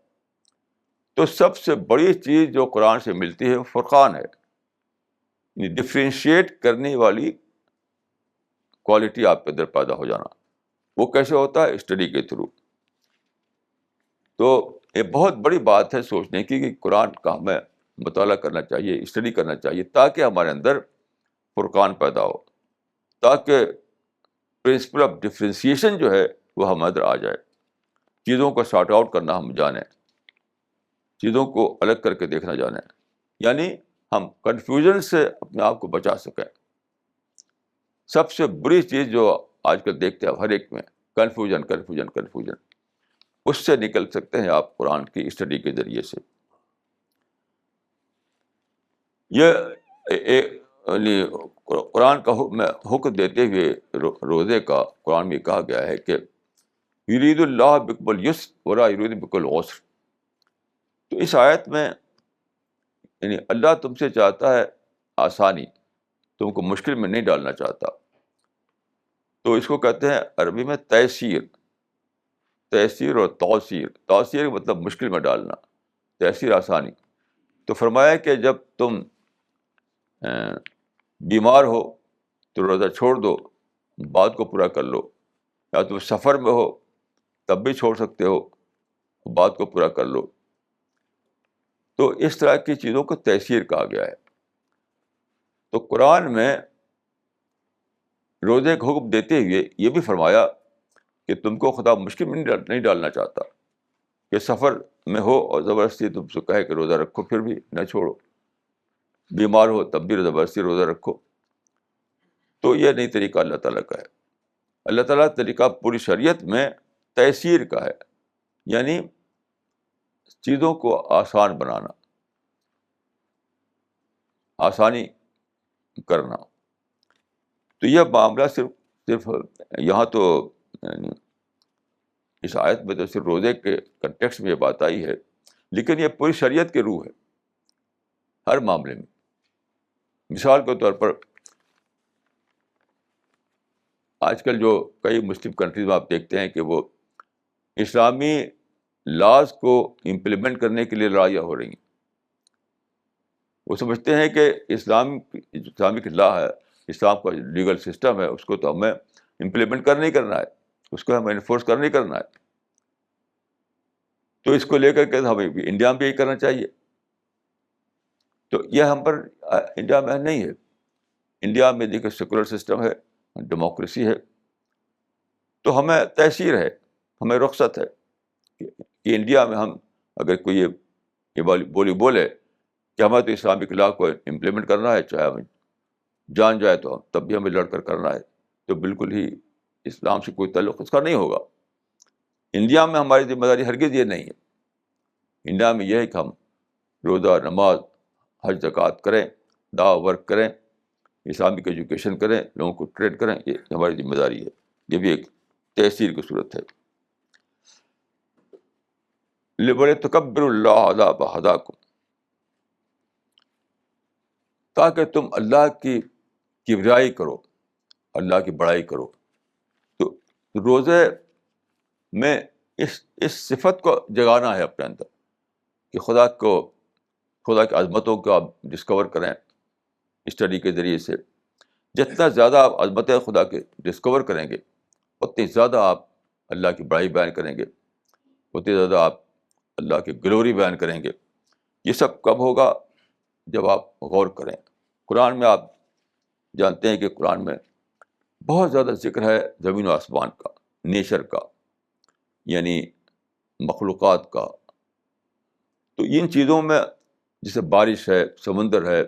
تو سب سے بڑی چیز جو قرآن سے ملتی ہے وہ فرقان ہے، ڈفرینشیٹ کرنے والی کوالٹی آپ کے اندر پیدا ہو جانا۔ وہ کیسے ہوتا ہے؟ اسٹڈی کے تھرو۔ تو یہ بہت بڑی بات ہے سوچنے کی کہ قرآن کا ہمیں مطالعہ کرنا چاہیے، اسٹڈی کرنا چاہیے، تاکہ ہمارے اندر فرقان پیدا ہو، تاکہ پرنسپل آف ڈفرینسیشن جو ہے وہ ہم اندر آ جائے، چیزوں کو سارٹ آؤٹ کرنا ہم جانیں، چیزوں کو الگ کر کے دیکھنا جانیں، یعنی ہم کنفیوژن سے اپنے آپ کو بچا سکیں۔ سب سے بری چیز جو آج کل دیکھتے ہیں ہر ایک میں، کنفیوژن کنفیوژن کنفیوژن، اس سے نکل سکتے ہیں آپ قرآن کی اسٹڈی کے ذریعے سے۔ یہ یعنی قرآن کا حکم دیتے ہوئے روزے کا قرآن میں کہا گیا ہے کہ یرید اللہ بکم الیسر ولا یرید بکم العسر۔ تو اس آیت میں یعنی اللہ تم سے چاہتا ہے آسانی، تم کو مشکل میں نہیں ڈالنا چاہتا۔ تو اس کو کہتے ہیں عربی میں تیسیر، تیسیر اور توسیر۔ توسیر مطلب مشکل میں ڈالنا، تیسیر آسانی۔ تو فرمایا کہ جب تم بیمار ہو تو روزہ چھوڑ دو، بات کو پورا کر لو، یا تم سفر میں ہو تب بھی چھوڑ سکتے ہو، بات کو پورا کر لو۔ تو اس طرح کی چیزوں کو تیسیر کہا گیا ہے۔ تو قرآن میں روزے کا حکم دیتے ہوئے یہ بھی فرمایا کہ تم کو خدا مشکل میں نہیں ڈالنا چاہتا، کہ سفر میں ہو اور زبردستی تم سے کہے کہ روزہ رکھو پھر بھی نہ چھوڑو، بیمار ہو تب بھی زبردستی روزہ رکھو۔ تو یہ نہیں طریقہ اللہ تعالیٰ کا ہے۔ اللہ تعالیٰ طریقہ پوری شریعت میں تیسیر کا ہے، یعنی چیزوں کو آسان بنانا، آسانی کرنا۔ تو یہ معاملہ صرف یہاں تو یعنی اس آیت میں تو صرف روزے کے کنٹیکسٹ میں یہ بات آئی ہے، لیکن یہ پوری شریعت کی روح ہے ہر معاملے میں۔ مثال کے طور پر آج کل جو کئی مسلم کنٹریز میں آپ دیکھتے ہیں کہ وہ اسلامی لاز کو امپلیمنٹ کرنے کے لیے لڑائیاں ہو رہی ہیں۔ وہ سمجھتے ہیں کہ اسلامک لا ہے، اسلام کا لیگل سسٹم ہے، اس کو تو ہمیں امپلیمنٹ کرنا ہی کرنا ہے، اس کو ہمیں انفورس کرنا ہی کرنا ہے۔ تو اس کو لے کر کے ہمیں بھی انڈیا میں بھی یہی کرنا چاہیے۔ تو یہ ہم پر انڈیا میں نہیں ہے۔ انڈیا میں دیکھیں سیکولر سسٹم ہے، ڈیموکریسی ہے، تو ہمیں تیسیر ہے، ہمیں رخصت ہے کہ انڈیا میں ہم اگر کوئی یہ بولی بولے کہ ہمیں تو اسلامک لا کو امپلیمنٹ کرنا ہے، چاہے ہمیں جان جائے تو تب بھی ہمیں لڑ کر کرنا ہے، تو بالکل ہی اسلام سے کوئی تعلق اس کا نہیں ہوگا۔ انڈیا میں ہماری ذمہ داری ہرگز یہ نہیں ہے۔ انڈیا میں یہ ہے کہ ہم روزہ، نماز، حج، زکوٰۃ کریں، دعویٰ ورک کریں، اسلامک ایجوکیشن کریں، لوگوں کو ٹرین کریں، یہ ہماری ذمہ داری ہے۔ یہ بھی ایک تحصیل کی صورت ہے۔ لِوَلِتُكَبِّرُوا اللَّهَ عَلَىٰ مَا هَدَاكُمْ، تاکہ تم اللہ کی کبریائی کرو، اللہ کی بڑائی کرو۔ تو روزے میں اس صفت کو جگانا ہے اپنے اندر کہ خدا کی عظمتوں کو آپ ڈسکور کریں اسٹڈی کے ذریعے سے۔ جتنا زیادہ آپ عظمتیں خدا کے ڈسکور کریں گے، اتنی زیادہ آپ اللہ کی بڑائی بیان کریں گے، اتنی زیادہ آپ اللہ کی گلوری بیان کریں گے۔ یہ سب کب ہوگا؟ جب آپ غور کریں۔ قرآن میں آپ جانتے ہیں کہ قرآن میں بہت زیادہ ذکر ہے زمین و آسمان کا، نیچر کا، یعنی مخلوقات کا۔ تو ان چیزوں میں جیسے بارش ہے، سمندر ہے،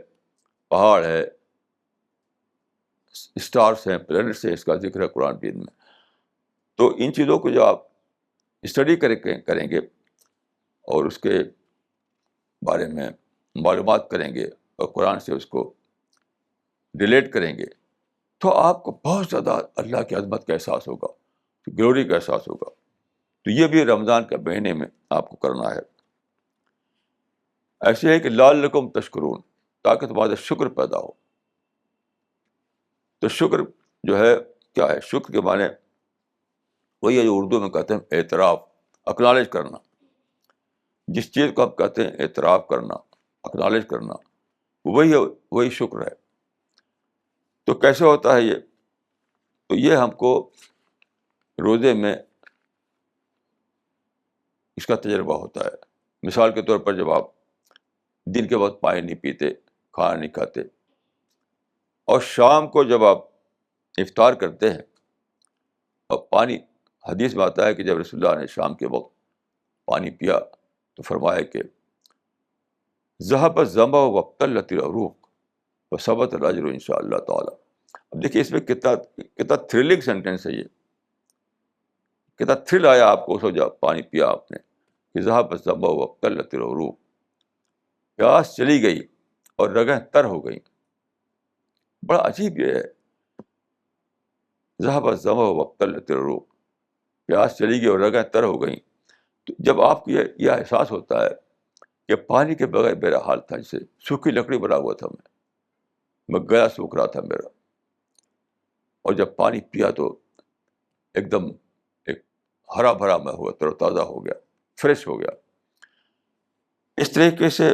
پہاڑ ہے، اسٹارس ہیں، پلینٹس ہیں، اس کا ذکر ہے قرآن پاک میں۔ تو ان چیزوں کو جو آپ اسٹڈی کریں گے اور اس کے بارے میں معلومات کریں گے اور قرآن سے اس کو ریلیٹ کریں گے، تو آپ کو بہت زیادہ اللہ کی عظمت کا احساس ہوگا، گلوری کا احساس ہوگا۔ تو یہ بھی رمضان کے مہینے میں آپ کو کرنا ہے۔ ایسے ہے کہ لعلکم تشکرون، تاکہ تمہارا شکر پیدا ہو۔ تو شکر جو ہے کیا ہے؟ شکر کے معنی وہی ہے جو اردو میں کہتے ہیں اعتراف، اکنالج کرنا۔ جس چیز کو آپ کہتے ہیں اعتراف کرنا، اکنالج کرنا، وہی شکر ہے۔ تو کیسے ہوتا ہے یہ؟ تو یہ ہم کو روزے میں اس کا تجربہ ہوتا ہے۔ مثال کے طور پر جب آپ دن کے وقت پانی نہیں پیتے، کھانا نہیں کھاتے، اور شام کو جب آپ افطار کرتے ہیں اور پانی، حدیث میں آتا ہے کہ جب رسول اللہ نے شام کے وقت پانی پیا تو فرمایا کہ ذهب الظمأ وابتلت العروق وثبت الاجر ان شاء اللہ تعالیٰ. اب دیکھیے اس میں کتنا تھرلنگ سینٹینس ہے یہ، کتنا تھرل آیا آپ کو اس وقت جب پانی پیا آپ نے کہ ذهب الظمأ وابتلت العروق، پیاس چلی گئی اور رگیں تر ہو گئیں. بڑا عجیب یہ ہے، ذهب الظمأ وابتلت العروق، پیاس چلی گئی اور رگیں تر ہو گئیں. تو جب آپ کو یہ احساس ہوتا ہے کہ پانی کے بغیر میرا حال تھا جیسے سوکھی لکڑی بنا ہوا تھا، میں گلا سوکھ رہا تھا میرا، اور جب پانی پیا تو ایک دم ایک ہرا بھرا میں ہوا، تر و تازہ ہو گیا، فریش ہو گیا. اس طریقے سے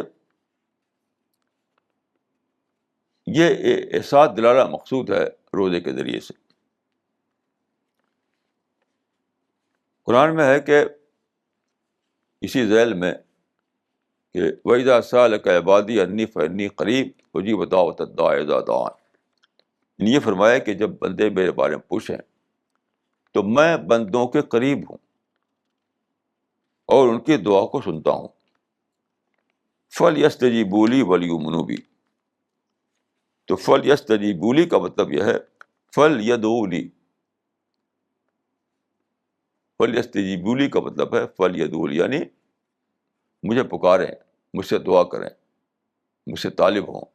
یہ احساس دلانا مقصود ہے روزے کے ذریعے سے. قرآن میں ہے کہ اسی ذیل میں کہ وَإِذَا سَأَلَكَ عِبَادِي عَنِّي فَإِنِّي قَرِيبٌ أُجِيبُ دَعْوَةَ الدَّاعِ إِذَا دَعَانِ. یہ فرمایا کہ جب بندے میرے بارے میں پوچھیں تو میں بندوں کے قریب ہوں اور ان کی دعا کو سنتا ہوں. فَلْيَسْتَجِيبُوا لِي وَلْيُؤْمِنُوا بِي. تو فَلْيَسْتَجِيبُوا لِي کا مطلب یہ ہے فَلْيَدْعُوا لِي. فَلْيَسْتَجِيبُوا لِي کا مطلب ہے فَلْيَدْعُوا لِي، یعنی مجھے پکاریں، مجھ سے دعا کریں، مجھ سے طالب ہوں.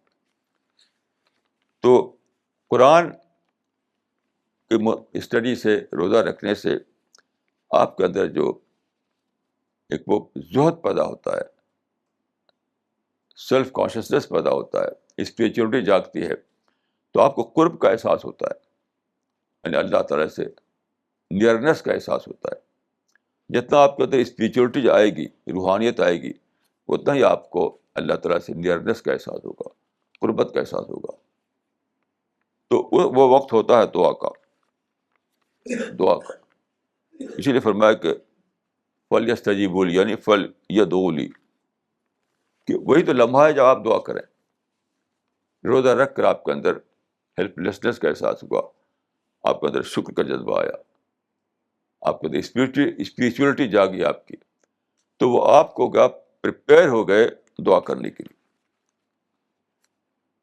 تو قرآن کی اسٹڈی سے، روزہ رکھنے سے آپ کے اندر جو ایک وہ زہد پیدا ہوتا ہے، سیلف کانشیسنیس پیدا ہوتا ہے، اسپریچولیٹی جاگتی ہے، تو آپ کو قرب کا احساس ہوتا ہے، یعنی اللہ تعالیٰ سے نیئرنیس کا احساس ہوتا ہے. جتنا آپ کے اندر اسپریچولیٹی آئے گی، روحانیت آئے گی، اتنا ہی آپ کو اللہ تعالیٰ سے نیئرنیس کا احساس ہوگا، قربت کا احساس ہوگا. تو وہ وقت ہوتا ہے دعا کا. اسی لیے فرمایا کہ فَلْيَسْتَجِيبُوا لِي، یعنی فَلْيَدْعُوا لِي، کہ وہی تو لمحہ ہے جب آپ دعا کریں. روزہ رکھ کر آپ کے اندر ہیلپ لیسنس کا احساس ہوا، آپ کے اندر شکر کا جذبہ آیا، آپ کے اندر اسپریچولیٹی جاگی آپ کی، تو وہ آپ کو آپ پریپیئر ہو گئے دعا کرنے کے لیے.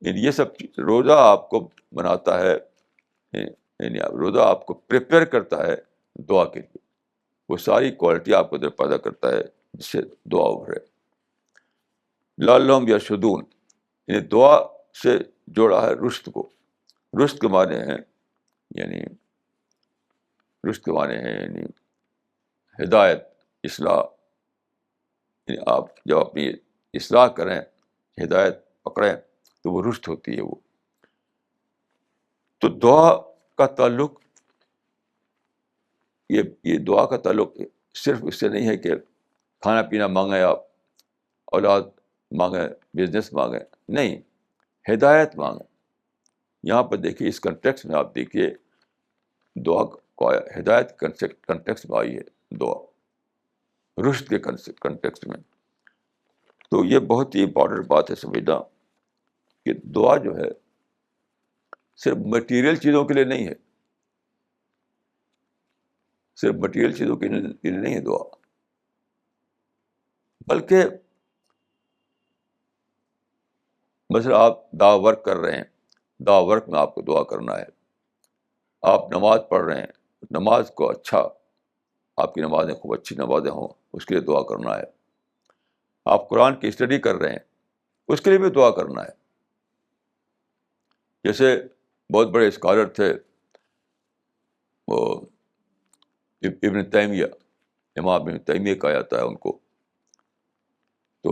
یعنی یہ سب روزہ آپ کو بناتا ہے، یعنی روزہ آپ کو پریپیئر کرتا ہے دعا کے لیے. وہ ساری کوالٹی آپ کو اندر پیدا کرتا ہے جس سے دعا ابھرے. لعلہم یرشدون، یعنی دعا سے جوڑا ہے رشد کو. رشد کے معنی ہیں یعنی یعنی ہدایت، اصلاح. یعنی آپ جب اپنی اصلاح کریں، ہدایت پکڑیں، تو وہ رشد ہوتی ہے. وہ تو دعا کا تعلق، یہ دعا کا تعلق صرف اس سے نہیں ہے کہ کھانا پینا مانگیں آپ، اولاد مانگیں، بزنس مانگیں، نہیں، ہدایت مانگیں. یہاں پر دیکھیے اس کنٹیکس میں آپ دیکھیے دعا کو ہدایت کنٹیکس میں آئی ہے دعا، رشد کے کنٹیکس میں. تو یہ بہت ہی امپورٹنٹ بات ہے سمجھنا کہ دعا جو ہے صرف مٹیریل چیزوں کے لیے نہیں ہے، صرف مٹیریل چیزوں کے لیے نہیں ہے دعا، بلکہ مثلا آپ دعا ورک کر رہے ہیں، دعا ورک میں آپ کو دعا کرنا ہے. آپ نماز پڑھ رہے ہیں، نماز کو آپ کی نمازیں خوب اچھی نمازیں ہوں، اس کے لیے دعا کرنا ہے. آپ قرآن کی اسٹڈی کر رہے ہیں، اس کے لیے بھی دعا کرنا ہے. جیسے بہت بڑے اسکالر تھے وہ ابن تیمیہ، امام ابن تیمیہ کہا جاتا ہے ان کو. تو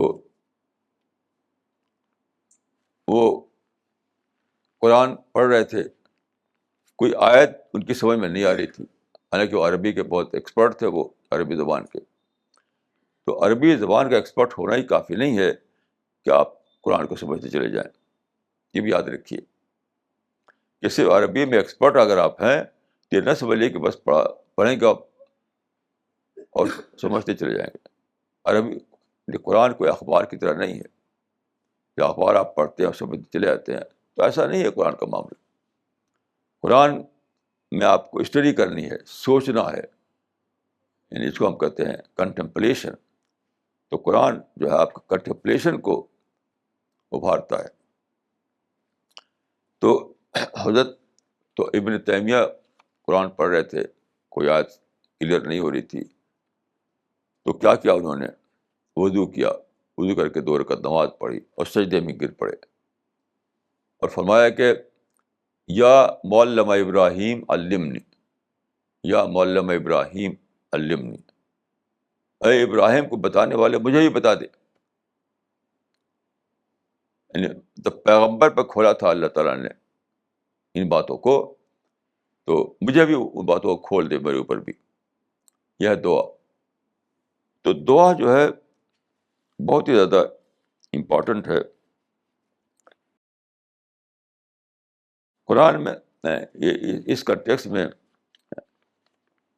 وہ قرآن پڑھ رہے تھے، کوئی آیت ان کی سمجھ میں نہیں آ رہی تھی، حالانکہ وہ عربی کے بہت ایکسپرٹ تھے، وہ عربی زبان کے. تو عربی زبان کا ایکسپرٹ ہونا ہی کافی نہیں ہے کہ آپ قرآن کو سمجھتے چلے جائیں. یہ بھی یاد رکھیے کہ صرف عربی میں ایکسپرٹ اگر آپ ہیں تو یہ نہ سمجھیے کہ بس پڑھیں گے آپ اور سمجھتے چلے جائیں گے. عربی قرآن کوئی اخبار کی طرح نہیں ہے کہ اخبار آپ پڑھتے ہیں اور سمجھتے چلے جاتے ہیں. تو ایسا نہیں ہے قرآن کا معاملہ. قرآن میں آپ کو اسٹڈی کرنی ہے، سوچنا ہے، یعنی اس کو ہم کہتے ہیں کنٹمپلیشن. تو قرآن جو ہے آپ کے کنٹمپلیشن کو ابھارتا ہے. تو حضرت تو ابن تیمیہ قرآن پڑھ رہے تھے، کوئی آیت کلیئر نہیں ہو رہی تھی، تو کیا کیا انہوں نے؟ وضو کیا، وضو کر کے 2 رکعت نماز پڑھی اور سجدے میں گر پڑے اور فرمایا کہ یا معلم ابراہیم علمنی، یا معلم ابراہیم علمنی، اے ابراہیم کو بتانے والے مجھے بھی بتا دے. یعنی تو پیغمبر پہ کھولا تھا اللہ تعالیٰ نے ان باتوں کو، تو مجھے بھی ان باتوں کو کھول دے میرے اوپر بھی. یہ ہے دعا. تو دعا جو ہے بہت ہی زیادہ امپورٹنٹ ہے. قرآن میں اس کنٹیکس میں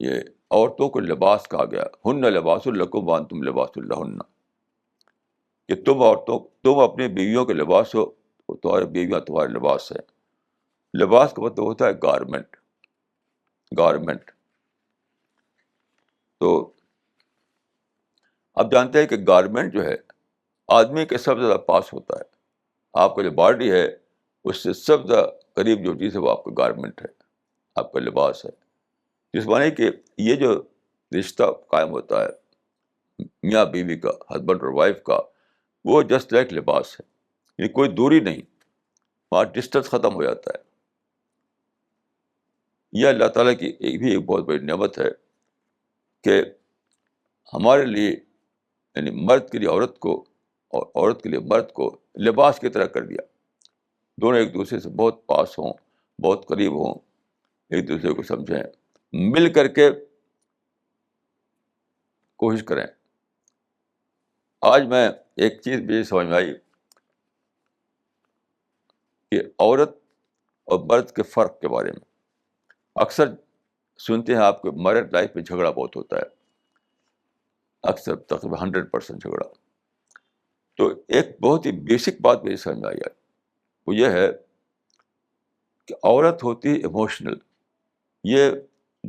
یہ عورتوں کو لباس کہا گیا، ہن لباس لکم وانتم لباس لہن، کہ تم اپنی بیویوں کے لباس ہو، تمہاری بیویاں تمہارے لباس ہے. لباس کا مطلب ہوتا ہے گارمنٹ. گارمنٹ تو آپ جانتے ہیں کہ گارمنٹ جو ہے آدمی کے سب سے زیادہ پاس ہوتا ہے. آپ کا جو باڈی ہے اس سے سب سے قریب جو چیز ہے وہ آپ کا گارمنٹ ہے، آپ کا لباس ہے. جس معنی کہ یہ جو رشتہ قائم ہوتا ہے میاں بیوی کا، ہسبینڈ اور وائف کا، وہ جسٹ لائک لباس ہے. یہ کوئی دوری نہیں، وہاں ڈسٹینس ختم ہو جاتا ہے. یہ اللہ تعالیٰ کی ایک بہت بڑی نعمت ہے کہ ہمارے لیے، یعنی مرد کے لیے عورت کو اور عورت کے لیے مرد کو لباس کی طرح کر دیا. دونوں ایک دوسرے سے بہت پاس ہوں، بہت قریب ہوں، ایک دوسرے کو سمجھیں، مل کر کے کوشش کریں. آج میں ایک چیز مجھے سمجھ میں آئی کہ عورت اور مرد کے فرق کے بارے میں. اکثر سنتے ہیں آپ کے میرڈ لائف میں جھگڑا بہت ہوتا ہے، اکثر تقریباً 100% جھگڑا. تو ایک بہت ہی بیسک بات میری سمجھ میں آئی ہے، وہ یہ ہے کہ عورت ہوتی ہے ایموشنل. یہ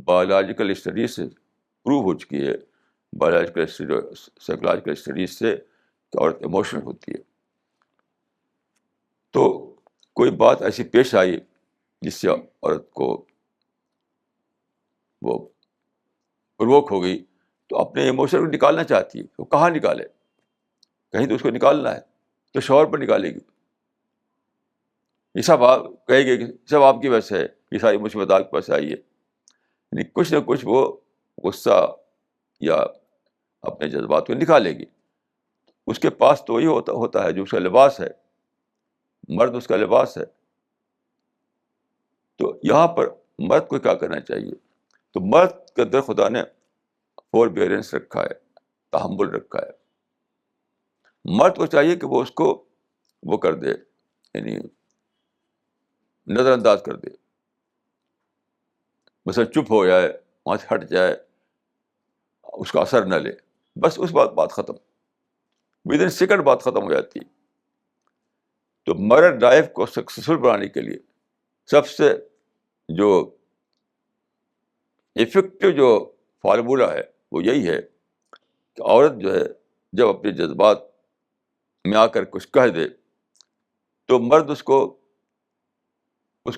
بایولوجیکل اسٹڈیز سے پروو ہو چکی ہے، بایولوجیکل سائیکولوجیکل اسٹڈیز سے، کہ عورت ایموشنل ہوتی ہے. تو کوئی بات ایسی پیش آئی جس سے عورت کو وہ پرووک ہو گئی، تو اپنے ایموشن کو نکالنا چاہتی ہے. وہ کہاں نکالے؟ کہیں تو اس کو نکالنا ہے، تو شوہر پر نکالے گی. یہ سب آپ کہے گی کہ سب آپ کی وجہ سے ہے، یہ ساری مصیبت آپ کے پاس آئی ہے. یعنی کچھ نہ کچھ وہ غصہ یا اپنے جذبات کو نکالے گی. اس کے پاس تو وہی ہوتا ہے جو اس کا لباس ہے، مرد اس کا لباس ہے. تو یہاں پر مرد کو کیا کرنا چاہیے؟ تو مرد کے اندر خدا نے فور بیئرنس رکھا ہے، تحمل رکھا ہے. مرد کو چاہیے کہ وہ اس کو وہ کر دے، یعنی نظر انداز کر دے. مثلا چپ ہو جائے، وہاں سے ہٹ جائے، اس کا اثر نہ لے، بس اس بات ختم، ود ان سیکنڈ بات ختم ہو جاتی ہے. تو میرڈ لائف کو سکسیسفل بنانے کے لیے سب سے جو افیکٹو جو فارمولہ ہے وہ یہی ہے کہ عورت جو ہے جب اپنے جذبات میں آ کر کچھ کہہ دے تو مرد اس کو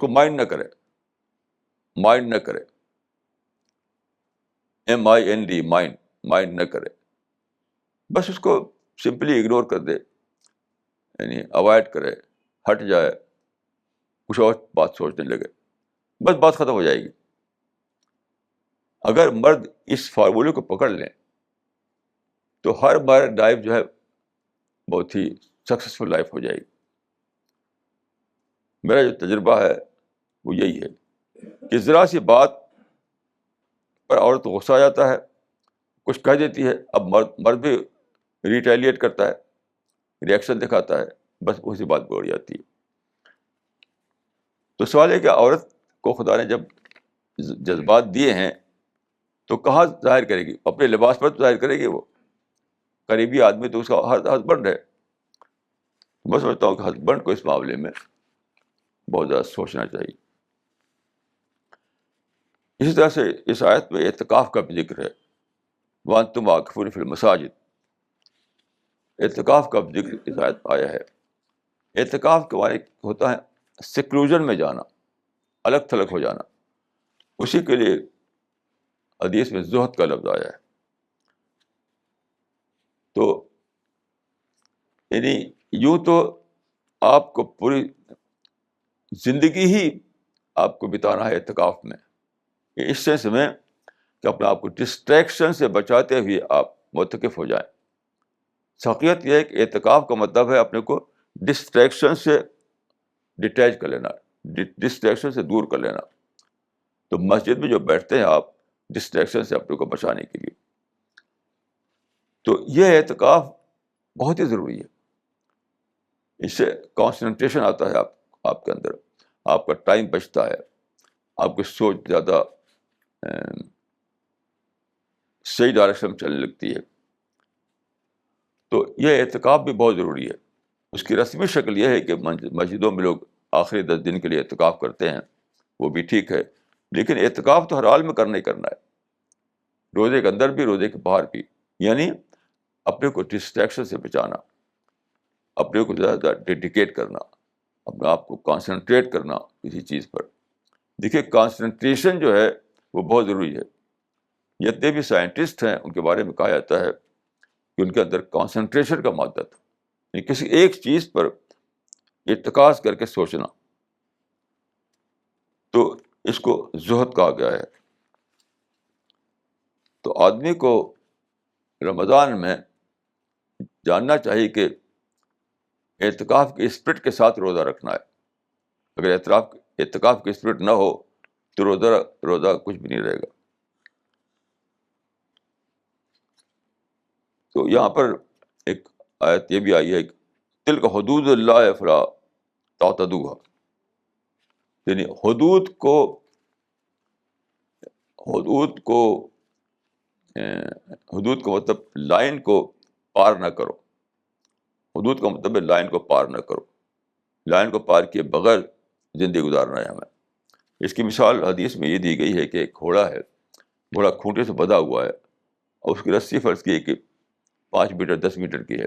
مائنڈ نہ کرے. مائنڈ نہ کرے، MIND، مائنڈ نہ کرے، بس اس کو سمپلی اگنور کر دے، یعنی اوائڈ کرے، ہٹ جائے، کچھ اور بات سوچنے لگے، بس بات ختم ہو جائے گی. اگر مرد اس فارمولے کو پکڑ لیں تو ہر میرڈ لائف جو ہے بہت ہی سکسیسفل لائف ہو جائے گی. میرا جو تجربہ ہے وہ یہی ہے کہ ذرا سی بات پر عورت غصہ آ جاتا ہے، کچھ کہہ دیتی ہے، اب مرد بھی ریٹیلیٹ کرتا ہے، ریئیکشن دکھاتا ہے، بس اسی بات بڑھ جاتی ہے. تو سوال ہے کہ عورت کو خدا نے جب جذبات دیے ہیں تو کہاں ظاہر کرے گی؟ اپنے لباس پر تو ظاہر کرے گی. وہ قریبی آدمی تو اس کا ہسبینڈ ہے. میں سمجھتا ہوں کہ ہسبینڈ کو اس معاملے میں بہت زیادہ سوچنا چاہیے. اسی طرح سے اس آیت میں اعتکاف کا بھی ذکر ہے، وانتم عاکفون فی المساجد، اعتکاف کا بھی ذکر اس آیت میں آیا ہے۔ اعتکاف کے معنی ہوتا ہے سیکلوژن میں جانا، الگ تھلگ ہو جانا، اسی کے لیے حدیث میں زہد کا لفظ آیا ہے۔ تو یعنی یوں تو آپ کو پوری زندگی ہی آپ کو بتانا ہے اعتکاف میں، اس سینس میں کہ اپنے آپ کو ڈسٹریکشن سے بچاتے ہوئے آپ معتکف ہو جائیں۔ حقیقت یہ ہے کہ اعتکاف کا مطلب ہے اپنے کو ڈسٹریکشن سے ڈیٹیچ کر لینا، ڈسٹریکشن سے دور کر لینا۔ تو مسجد میں جو بیٹھتے ہیں آپ ڈسٹریکشن سے اپنے کو بچانے کے لیے، تو یہ اعتکاف بہت ہی ضروری ہے۔ اس سے کانسنٹریشن آتا ہے آپ کے اندر، آپ کا ٹائم بچتا ہے، آپ کی سوچ زیادہ صحیح ڈائریکشن میں چلنے لگتی ہے۔ تو یہ اعتکاف بھی بہت ضروری ہے۔ اس کی رسمی شکل یہ ہے کہ مسجدوں میں لوگ آخری 10 دن کے لیے اعتکاف کرتے ہیں، وہ بھی ٹھیک ہے، لیکن اعتکاف تو ہر حال میں کرنا ہی کرنا ہے، روزے کے اندر بھی روزے کے باہر بھی، یعنی اپنے کو ڈسٹریکشن سے بچانا، اپنے کو زیادہ ڈیڈیکیٹ کرنا، اپنے آپ کو کانسنٹریٹ کرنا کسی چیز پر۔ دیکھیے کانسنٹریشن جو ہے وہ بہت ضروری ہے۔ جتنے بھی سائنٹسٹ ہیں ان کے بارے میں کہا جاتا ہے کہ ان کے اندر کانسنٹریشن کا مادہ تھا، یعنی کسی ایک چیز پر ارتکاز کر کے سوچنا، تو اس کو زہد کہا گیا ہے۔ تو آدمی کو رمضان میں جاننا چاہیے کہ اعتکاف کے اسپرٹ کے ساتھ روزہ رکھنا ہے۔ اگر اعتکاف کے اسپرٹ نہ ہو تو روزہ کچھ بھی نہیں رہے گا۔ تو یہاں پر ایک آیت یہ بھی آئی ہے کہ تلک حدود اللہ فلا تعتدوها، یعنی حدود کا مطلب لائن کو پار نہ کرو۔ حدود کا مطلب ہے لائن کو پار نہ کرو، لائن کو پار کیے بغیر زندگی گزارنا ہے ہمیں۔ اس کی مثال حدیث میں یہ دی گئی ہے کہ ایک گھوڑا ہے، گھوڑا کھونٹے سے بندھا ہوا ہے اور اس کی رسی فرض کی ہے کہ 5 میٹر 10 میٹر کی ہے،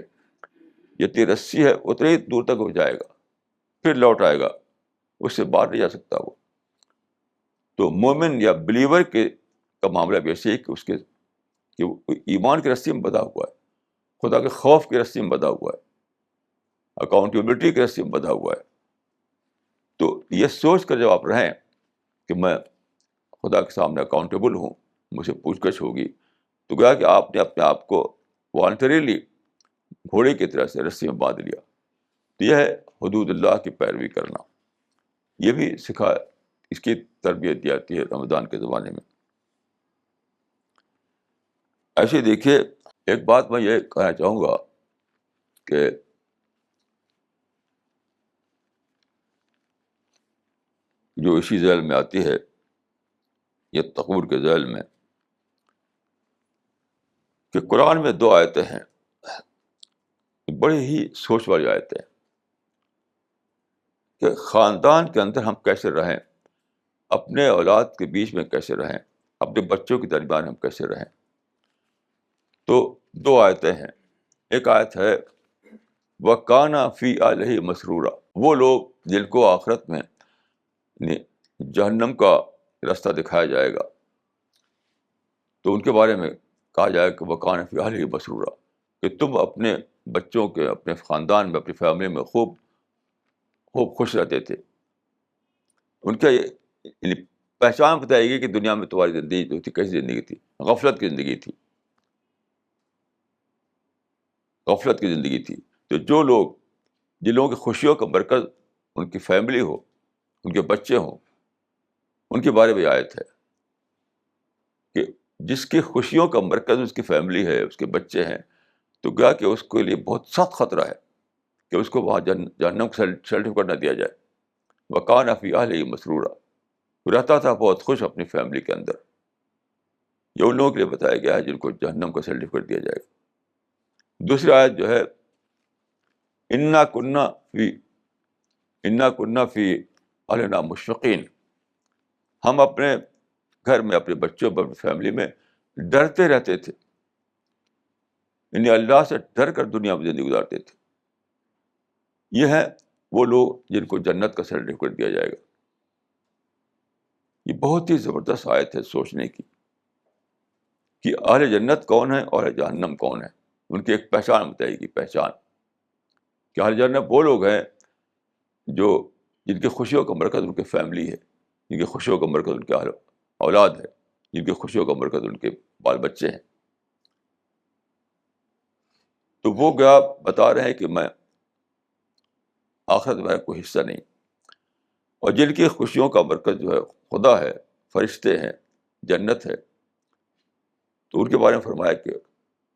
جتنی رسی ہے اتنی ہی دور تک وہ جائے گا، پھر لوٹ آئے گا، اس سے باہر نہیں جا سکتا وہ۔ تو مومن یا بلیور کا معاملہ بھی ایسے ہی کہ وہ ایمان کی رسی میں بندھا ہوا ہے، خدا کے خوف کی رسی میں بندھا ہوا ہے، اکاؤنٹیبلٹی کی رسی میں بندھا ہوا ہے۔ تو یہ سوچ کر جب آپ رہیں کہ میں خدا کے سامنے اکاؤنٹیبل ہوں، مجھے پوچھ گچھ ہوگی، تو گویا کہ آپ نے اپنے آپ کو والنٹریلی گھوڑے کی طرح سے رسی میں باندھ لیا۔ تو یہ ہے حدود اللہ کی پیروی کرنا۔ یہ بھی اس کی تربیت دی جاتی ہے رمضان کے زمانے میں۔ ایسے دیکھیے ایک بات میں یہ کہنا چاہوں گا کہ جو اسی ذیل میں آتی ہے، یہ تقور کے ذیل میں، کہ قرآن میں 2 آیتیں ہیں، بڑی ہی سوچ والی آیتیں، کہ خاندان کے اندر ہم کیسے رہیں، اپنے اولاد کے بیچ میں کیسے رہیں، اپنے بچوں کے درمیان ہم کیسے رہیں۔ تو 2 آیتیں ہیں۔ ایک آیت ہے وَكَانَ فِي أَهْلِهِ مَسْرُورًا، وہ لوگ جن کو آخرت میں جہنم کا راستہ دکھایا جائے گا، تو ان کے بارے میں کہا جائے کہ وَكَانَ فِي أَهْلِهِ مَسْرُورًا، کہ تم اپنے بچوں کے، اپنے خاندان میں، اپنی فیملی میں خوب خوش رہتے تھے۔ ان کا یعنی پہچان بتائے گی کہ دنیا میں تمہاری زندگی جو تھی کیسی زندگی تھی، غفلت کی زندگی تھی، غفلت کی زندگی تھی۔ تو جن لوگوں کی خوشیوں کا مرکز ان کی فیملی ہو، ان کے بچے ہوں، ان کے بارے میں آیت ہے کہ جس کی خوشیوں کا مرکز اس کی فیملی ہے، اس کے بچے ہیں، تو گیا کہ اس کے لیے بہت سخت خطرہ ہے کہ اس کو وہاں جہنم کو سرٹیفکیٹ نہ دیا جائے۔ وَكَانَ فِي أَهْلِهِ مَسْرُورًا، رہتا تھا بہت خوش اپنی فیملی کے اندر۔ یہ ان لوگوں کے لیے بتایا گیا ہے جن کو جہنم کا سرٹیفکیٹ دیا جائے گا۔ دوسری آیت جو ہے اِنَّا كُنَّا فِي أَهْلِنَا مُشْفِقِينَ، ہم اپنے گھر میں، اپنے بچوں پر، اپنی فیملی میں ڈرتے رہتے تھے، یعنی اللہ سے ڈر کر دنیا میں زندگی گزارتے تھے. یہ ہیں وہ لوگ جن کو جنت کا سرٹیفکیٹ دیا جائے گا. یہ بہت ہی زبردست آیت ہے سوچنے کی کہ اہل جنت کون ہے اور اہل جہنم کون ہے. ان کی ایک پہچان بتائے گی، پہچان کہ اہل جنت وہ لوگ ہیں جو جن کی خوشیوں کا مرکز ان کی فیملی ہے، جن کی خوشیوں کا مرکز ان کے اولاد ہے، جن کی خوشیوں کا مرکز ان کے بال بچے ہیں. تو وہ گیا بتا رہے ہیں کہ میں آخرت میں کوئی حصہ نہیں. اور جن کی خوشیوں کا مرکز جو ہے خدا ہے، فرشتے ہیں، جنت ہے، تو ان کے بارے میں فرمایا کہ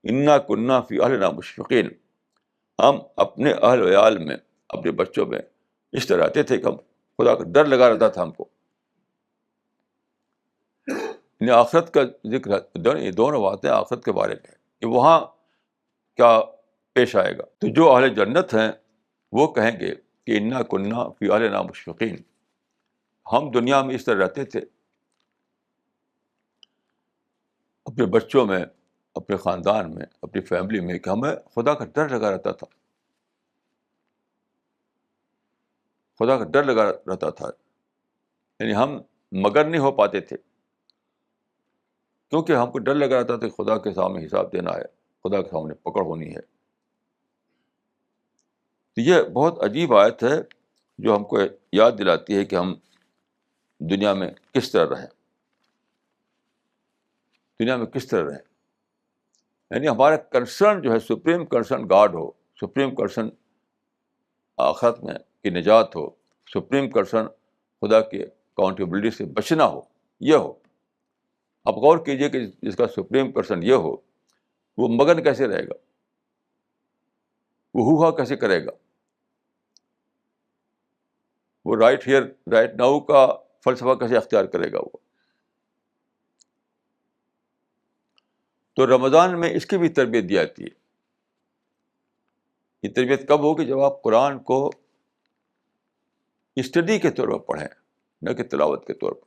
انا کننا فی اہلنا مشفقین، ہم اپنے اہل ویال میں، اپنے بچوں میں اس طرح رہتے تھے کہ ہم خدا کا ڈر لگا رہتا تھا ہم کو. یعنی آخرت کا ذکر ہے، یہ دونوں باتیں آخرت کے بارے میں ہیں کہ وہاں کیا پیش آئے گا. تو جو اہل جنت ہیں وہ کہیں گے کہ انا کننا فی اہلنا مشفقین، ہم دنیا میں اس طرح رہتے تھے اپنے بچوں میں، اپنے خاندان میں، اپنی فیملی میں، کہ ہمیں خدا کا ڈر لگا رہتا تھا، خدا کا ڈر لگا رہتا تھا. یعنی ہم مگر نہیں ہو پاتے تھے کیونکہ ہم کو ڈر لگا رہتا تھا کہ خدا کے سامنے حساب دینا ہے، خدا کے سامنے پکڑ ہونی ہے. تو یہ بہت عجیب آیت ہے جو ہم کو یاد دلاتی ہے کہ ہم دنیا میں کس طرح رہیں، دنیا میں کس طرح رہیں. یعنی ہمارا کنسرن جو ہے سپریم کنسرن گاڈ ہو، سپریم کنسرن آخرت میں کی نجات ہو، سپریم کنسرن خدا کی اکاؤنٹیبلٹی سے بچنا ہو، یہ ہو. آپ غور کیجئے کہ جس کا سپریم کنسرن یہ ہو وہ مگن کیسے رہے گا، وہ ہوا کیسے کرے گا، وہ رائٹ ہیئر رائٹ ناؤ کا فلسفہ کیسے اختیار کرے گا وہ. تو رمضان میں اس کی بھی تربیت دی جاتی ہے. یہ تربیت کب ہوگی؟ جب آپ قرآن کو اسٹڈی کے طور پر پڑھیں، نہ کہ تلاوت کے طور پر،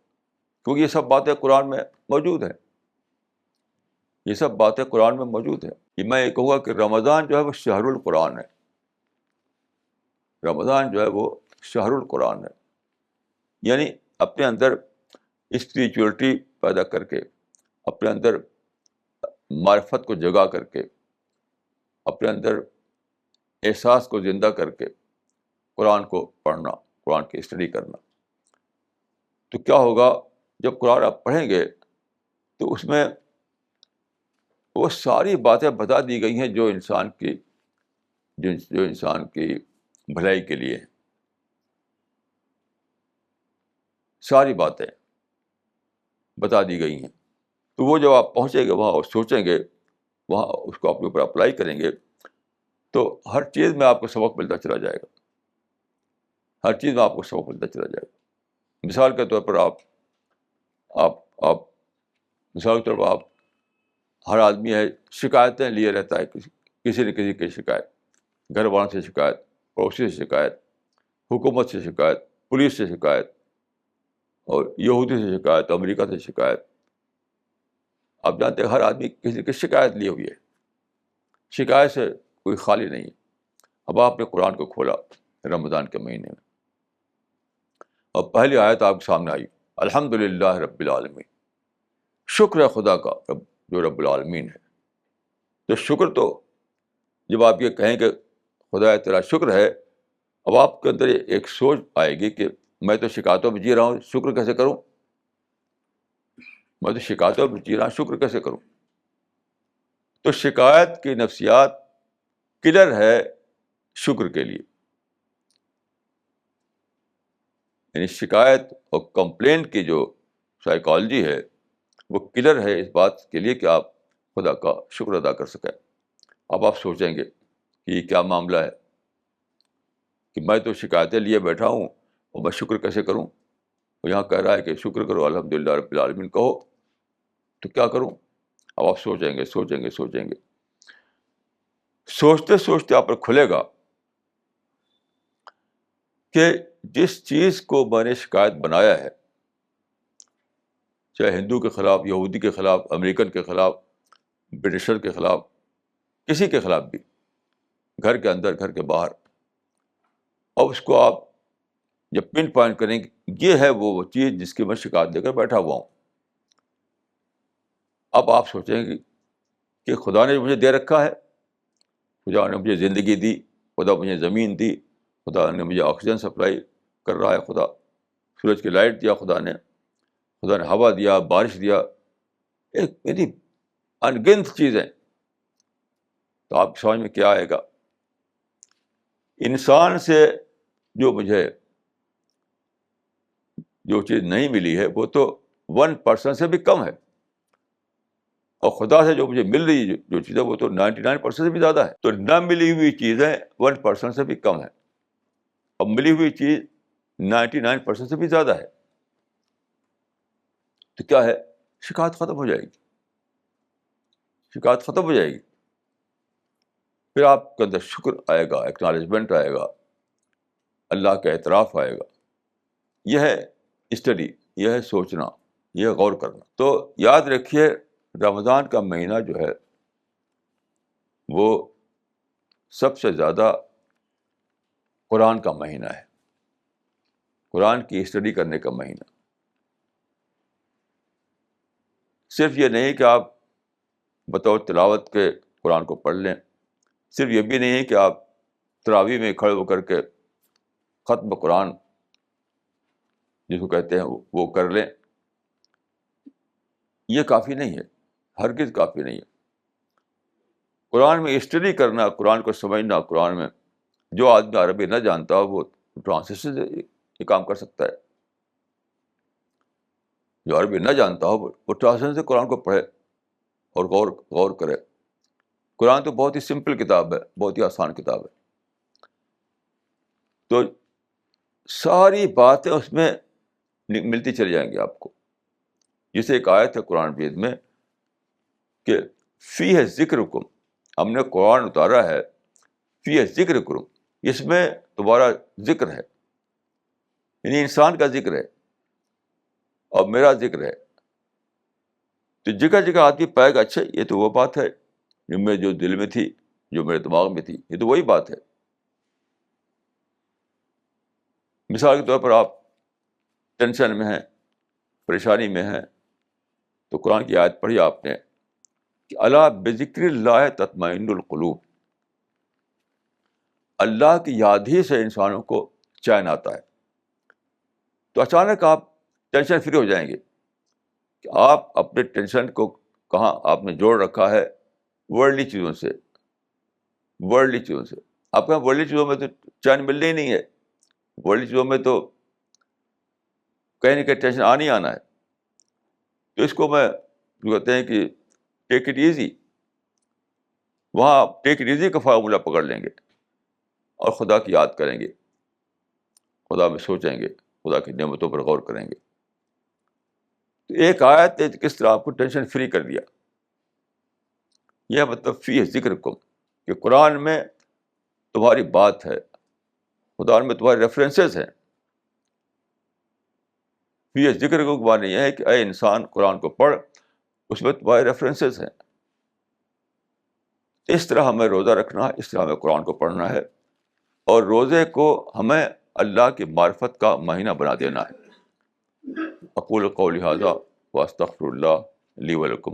کیونکہ یہ سب باتیں قرآن میں موجود ہیں، یہ سب باتیں قرآن میں موجود ہیں. یہ میں یہ کہوں گا کہ رمضان جو ہے وہ شہر القرآن ہے، رمضان جو ہے وہ شہر القرآن ہے. یعنی اپنے اندر اسپریچولیٹی پیدا کر کے، اپنے اندر معرفت کو جگا کر کے، اپنے اندر احساس کو زندہ کر کے قرآن کو پڑھنا، قرآن کی اسٹڈی کرنا. تو کیا ہوگا جب قرآن آپ پڑھیں گے تو اس میں وہ ساری باتیں بتا دی گئی ہیں جو انسان کی جو انسان کی بھلائی کے لیے ہیں. ساری باتیں بتا دی گئی ہیں. تو وہ جب آپ پہنچیں گے وہاں اور سوچیں گے، وہاں اس کو اپنے اوپر اپلائی کریں گے تو ہر چیز میں آپ کو سبق ملتا چلا جائے گا، ہر چیز میں آپ کو سبق ملتا چلا جائے گا. مثال کے طور پر آپ مثال کے طور پر آپ، ہر آدمی ہے شکایتیں لیے رہتا ہے، کسی نہ کسی کی شکایت، گھر والوں سے شکایت، پڑوسی سے شکایت، حکومت سے شکایت، پولیس سے شکایت، اور یہودی سے شکایت، امریکہ سے شکایت. آپ جانتے ہیں ہر آدمی کسی کی شکایت لی ہوئی ہے، شکایت سے کوئی خالی نہیں ہے. اب آپ نے قرآن کو کھولا رمضان کے مہینے میں اور پہلی آیت آپ کے سامنے آئی، الحمد للہ رب العالمین، شکر ہے خدا کا جو رب العالمین ہے. تو شکر تو جب آپ یہ کہیں کہ خدا تیرا شکر ہے، اب آپ کے اندر ایک سوچ آئے گی کہ میں تو شکایتوں میں جی رہا ہوں، شکر کیسے کروں؟ میں تو شکایتوں میں جی رہا ہوں، شکر کیسے کروں؟ تو شکایت کی نفسیات کلر ہے شکر کے لیے. یعنی شکایت اور کمپلین کی جو سائیکالوجی ہے وہ کلر ہے اس بات کے لیے کہ آپ خدا کا شکر ادا کر سکیں. اب آپ سوچیں گے کہ یہ کیا معاملہ ہے کہ میں تو شکایتیں لیے بیٹھا ہوں اور میں شکر کیسے کروں؟ وہ یہاں کہہ رہا ہے کہ شکر کرو، الحمد للہ رب العالمین کہو، تو کیا کروں؟ اب آپ سوچیں گے سوچیں گے سوچیں گے، سوچتے سوچتے آپ پر کھلے گا کہ جس چیز کو میں نے شکایت بنایا ہے چاہے ہندو کے خلاف، یہودی کے خلاف، امریکن کے خلاف، برٹشر کے خلاف، کسی کے خلاف بھی، گھر کے اندر، گھر کے باہر. اب اس کو آپ جب پن پوائنٹ کریں کہ یہ ہے وہ چیز جس کی میں شکایت دے کر بیٹھا ہوا ہوں. اب آپ سوچیں گے کہ خدا نے مجھے دے رکھا ہے، خدا نے مجھے زندگی دی، خدا مجھے زمین دی، خدا نے مجھے آکسیجن سپلائی کر رہا ہے، خدا سورج کی لائٹ دیا، خدا نے ہوا دیا، بارش دیا، ایک میری انگنت چیزیں. تو آپ سمجھ میں کیا آئے گا؟ انسان سے مجھے جو چیز نہیں ملی ہے وہ تو 1% سے بھی کم ہے، اور خدا سے جو مجھے مل رہی ہے جو چیز ہے وہ تو 99% سے بھی زیادہ ہے. تو نہ ملی ہوئی چیزیں 1% سے بھی کم ہے، اور ملی ہوئی چیز 99% سے بھی زیادہ ہے. تو کیا ہے؟ شکایت ختم ہو جائے گی، شکایت ختم ہو جائے گی. پھر آپ کے اندر شکر آئے گا، ایکنالجمنٹ آئے گا، اللہ کا اعتراف آئے گا. یہ ہے اسٹڈی، یہ ہے سوچنا، یہ ہے غور کرنا. تو یاد رکھیے رمضان کا مہینہ جو ہے وہ سب سے زیادہ قرآن کا مہینہ ہے، قرآن کی اسٹڈی کرنے کا مہینہ. صرف یہ نہیں کہ آپ بطور تلاوت کے قرآن کو پڑھ لیں، صرف یہ بھی نہیں ہے کہ آپ تراویح میں کھڑے ہو کر کے ختم قرآن جس کو کہتے ہیں وہ کر لیں. یہ کافی نہیں ہے، ہرگز کافی نہیں ہے. قرآن میں اسٹڈی کرنا، قرآن کو سمجھنا، قرآن میں جو آدمی عربی نہ جانتا ہو وہ ٹرانسلیشن سے یہ کام کر سکتا ہے. جو عربی نہ جانتا ہو وہ ٹرانسلیشن سے قرآن کو پڑھے اور غور کرے. قرآن تو بہت ہی سمپل کتاب ہے، بہت ہی آسان کتاب ہے. تو ساری باتیں اس میں ملتی چلی جائیں گی آپ کو. جسے ایک آیت ہے قرآن مجید میں کہ فی ہے ذکرکم، ہم نے قرآن اتارا ہے، فی ہے ذکرکم، اس میں تمہارا ذکر ہے، یعنی انسان کا ذکر ہے اور میرا ذکر ہے. تو جگہ جگہ آدمی پائے گا اچھا یہ تو وہ بات ہے جو دل میں تھی، جو میرے دماغ میں تھی، یہ تو وہی بات ہے. مثال کے طور پر آپ ٹینشن میں ہیں، پریشانی میں ہیں، تو قرآن کی آیت پڑھی آپ نے کہ الا بذکر اللہ تطمئن القلوب، اللہ کی یاد ہی سے انسانوں کو چین آتا ہے. تو اچانک آپ ٹینشن فری ہو جائیں گے کہ آپ اپنے ٹینشن کو کہاں آپ نے جوڑ رکھا ہے ورلڈلی چیزوں سے. ورلڈلی چیزوں سے آپ کہاں ورلڈلی چیزوں میں تو چین ملنا ہی نہیں ہے. ورلڈلی چیزوں میں تو کہیں نہ کہیں ٹینشن آنا ہی آنا ہے. تو اس کو میں جو کہتے ہیں کہ ٹیک اٹ ایزی، وہاں آپ ٹیک اٹ ایزی کا فارمولہ پکڑ لیں گے اور خدا کی یاد کریں گے، خدا میں سوچیں گے، خدا کی نعمتوں پر غور کریں گے. تو ایک آیت نے کس طرح آپ کو ٹینشن فری کر دیا. یہ مطلب فی ہے ذکرکم کہ قرآن میں تمہاری بات ہے، خدا میں تمہارے ریفرنسز ہیں. فی ہے ذکرکم کا معنی یہ ہے کہ اے انسان قرآن کو پڑھ، اس میں تمہارے ریفرنسز ہیں. اس طرح ہمیں روزہ رکھنا ہے، اس طرح ہمیں قرآن کو پڑھنا ہے، اور روزے کو ہمیں اللہ کی معرفت کا مہینہ بنا دینا ہے. اقول قولی ھذا واستغفر اللہ لی ولکم.